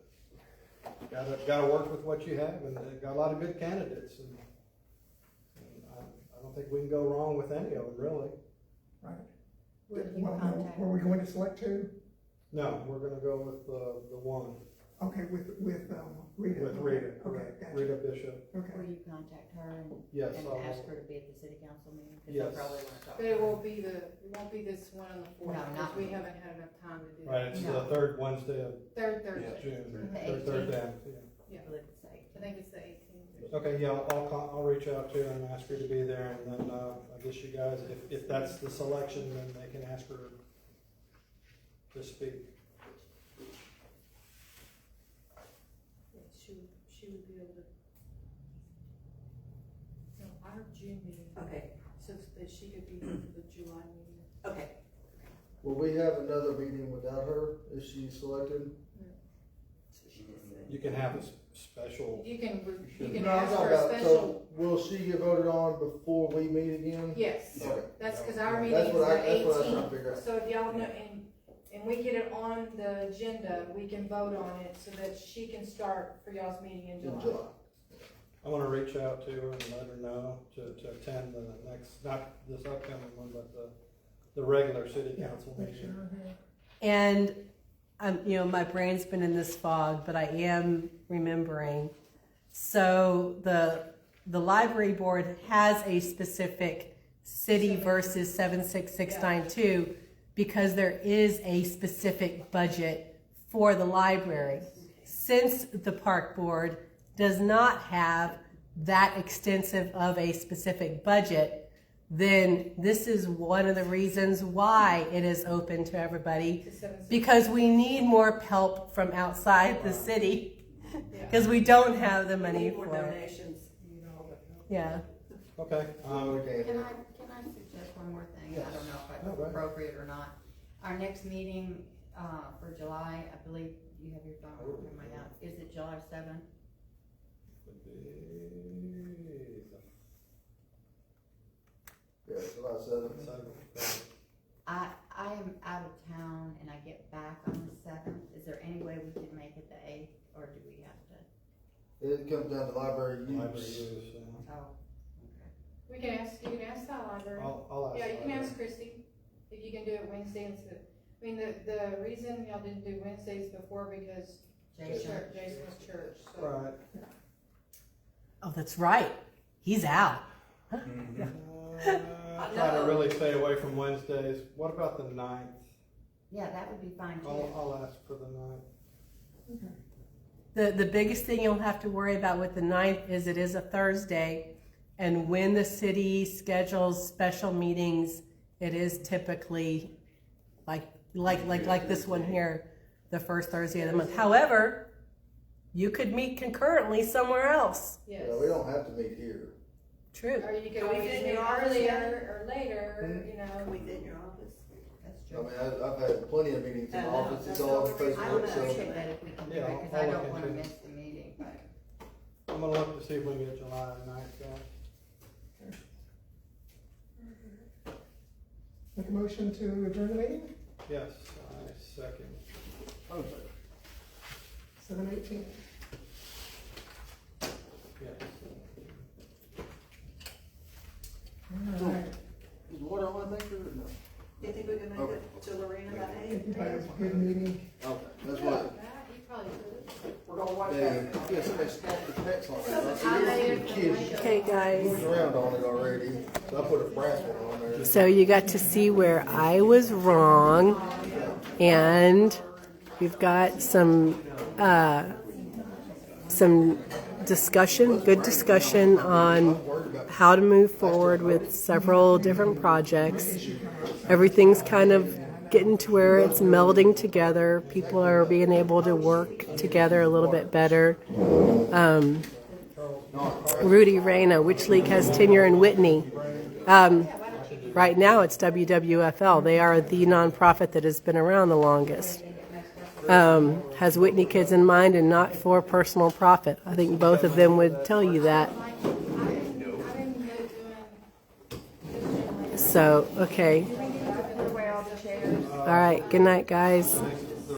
B: Gotta work with what you have, and got a lot of good candidates, and I don't think we can go wrong with any of them, really.
C: Right.
D: Where do you
C: Well,
D: contact?
C: were we going to select two?
B: No, we're gonna go with the one,
C: Okay, with Rita.
B: with Rita,
C: Okay,
B: correct.
C: gotcha.
B: Rita Bishop,
D: Will
C: Okay.
D: you contact her
B: yes.
D: and
B: I'll-
D: ask her to be at the city council meeting? Cause
B: Yes.
D: they'll probably wanna talk.
I: But it won't be this one on the fourth,
D: No,
I: because
D: not
I: we
D: me.
I: haven't had enough time to do
B: Right,
I: that.
B: it's
D: No.
B: the third Wednesday of
I: Third Thursday,
B: June,
D: The
B: or third
D: 18th.
B: down,
I: yeah,
D: I believe it's the 18th.
I: I think it's the 18th.
B: Okay, yeah, I'll reach out to her and ask her to be there, and then, I guess you guys, if that's the selection, then they can ask her to speak.
I: She would be able to. No, our June meeting,
H: Okay,
I: so that she could be here for the July meeting.
H: okay.
E: Will we have another meeting without her if she's selected?
H: So she just said.
B: You can have a special,
I: You can
E: No, I'm
I: ask
E: talking
I: for a
E: about,
I: special,
E: so will she get voted on before we meet again?
I: yes,
E: Okay.
I: that's cause our
B: That's
I: meeting is
E: That's what I
I: the
E: was trying to
I: 18th.
E: figure out.
I: So if y'all know, and we get it on the agenda, we can vote on it so that she can start for y'all's meeting in
E: In
I: July.
E: July.
B: I wanna reach out to her and let her know to attend the next, not this upcoming one, but the regular city council
C: Make
B: meeting.
C: sure, yeah.
A: And, my brain's been in this fog, but I am remembering. So the library board has a specific city versus 76692 because there is a specific budget for the library. Since the park board does not have that extensive of a specific budget, then this is one of the reasons why it is open to everybody,
I: To 7:60.
A: because we need more help from outside the city,
I: Yeah.
A: because we don't have the
H: We
A: money
H: need more
A: for it.
H: donations, all the help.
A: Yeah.
B: Okay,
E: We can.
D: Can I suggest one more thing? I
B: Yes.
D: don't know if
B: No,
D: it's
B: go ahead.
D: appropriate or not. Our next meeting, for July, I believe you have your phone, or might not. Is it July 7th?
B: would be
E: Yeah, July 7th.
D: I am out of town and I get back on the 7th. Is there any way we could make it the 8th, or do we have to?
E: It comes down to library
B: library
E: use.
B: use,
D: Oh,
I: You can ask the library.
B: I'll ask.
I: Yeah, you can
B: library.
I: ask Christy, if you can do it Wednesday instead. I mean, the reason y'all didn't do Wednesdays before because
D: Jason.
I: Jason's church, so.
B: Right.
A: Oh, that's right. He's out.
B: I try to really stay away from Wednesdays. What about the 9th?
D: Yeah, that would be fine too.
B: I'll ask for the 9th.
A: The biggest thing you'll have to worry about with the 9th is it is a Thursday, and when the city schedules special meetings, it is typically like this one here. the first Thursday of the month. However, you could meet concurrently somewhere else.
I: Yes.
E: We don't have to meet here.
A: True.
I: Or you could
F: Can we
I: always
F: fit in
I: meet
F: your office
I: earlier or later, you
F: Can
I: know.
F: we fit in your office? That's
E: I
F: true.
E: mean, I've had plenty of meetings in the
F: No,
E: office, it's
F: that's
E: all on
F: I don't
E: Facebook, so.
D: Check that if we can do
B: Yeah,
D: it, cause
B: I'll
D: I
B: look
D: don't wanna
B: into it.
D: miss the meeting, but.
B: I'm gonna look to see if we can get July 9th, guys.
C: Make a motion to adjourn the meeting,
B: Yes, I second.
E: Okay.
C: 7:18.
B: Yes.
C: All right.
E: Is water on that thing or no?
F: Do you think we can make it to Lorena by
C: I
F: 8?
C: think you guys have a good meeting.
E: Okay, that's what.
I: You probably could.
F: We're gonna watch
E: They,
F: that.
E: yes, they stopped the text on it.
I: I made it from
E: Kids
I: like
A: Okay, guys.
E: moved around on it already, so I put a brass one on there.
A: So you got to see where I was wrong, and we've got some discussion, good discussion on how to move forward with several different projects. Everything's kind of getting to where it's melding together. People are being able to work together a little bit better. Rudy Reyna, which league has tenure in Whitney? Right now it's WWFL. They are the nonprofit that has been around the longest. Has Whitney kids in mind and not for personal profit. I think both of them would tell you that. So, okay. All right, good night, guys.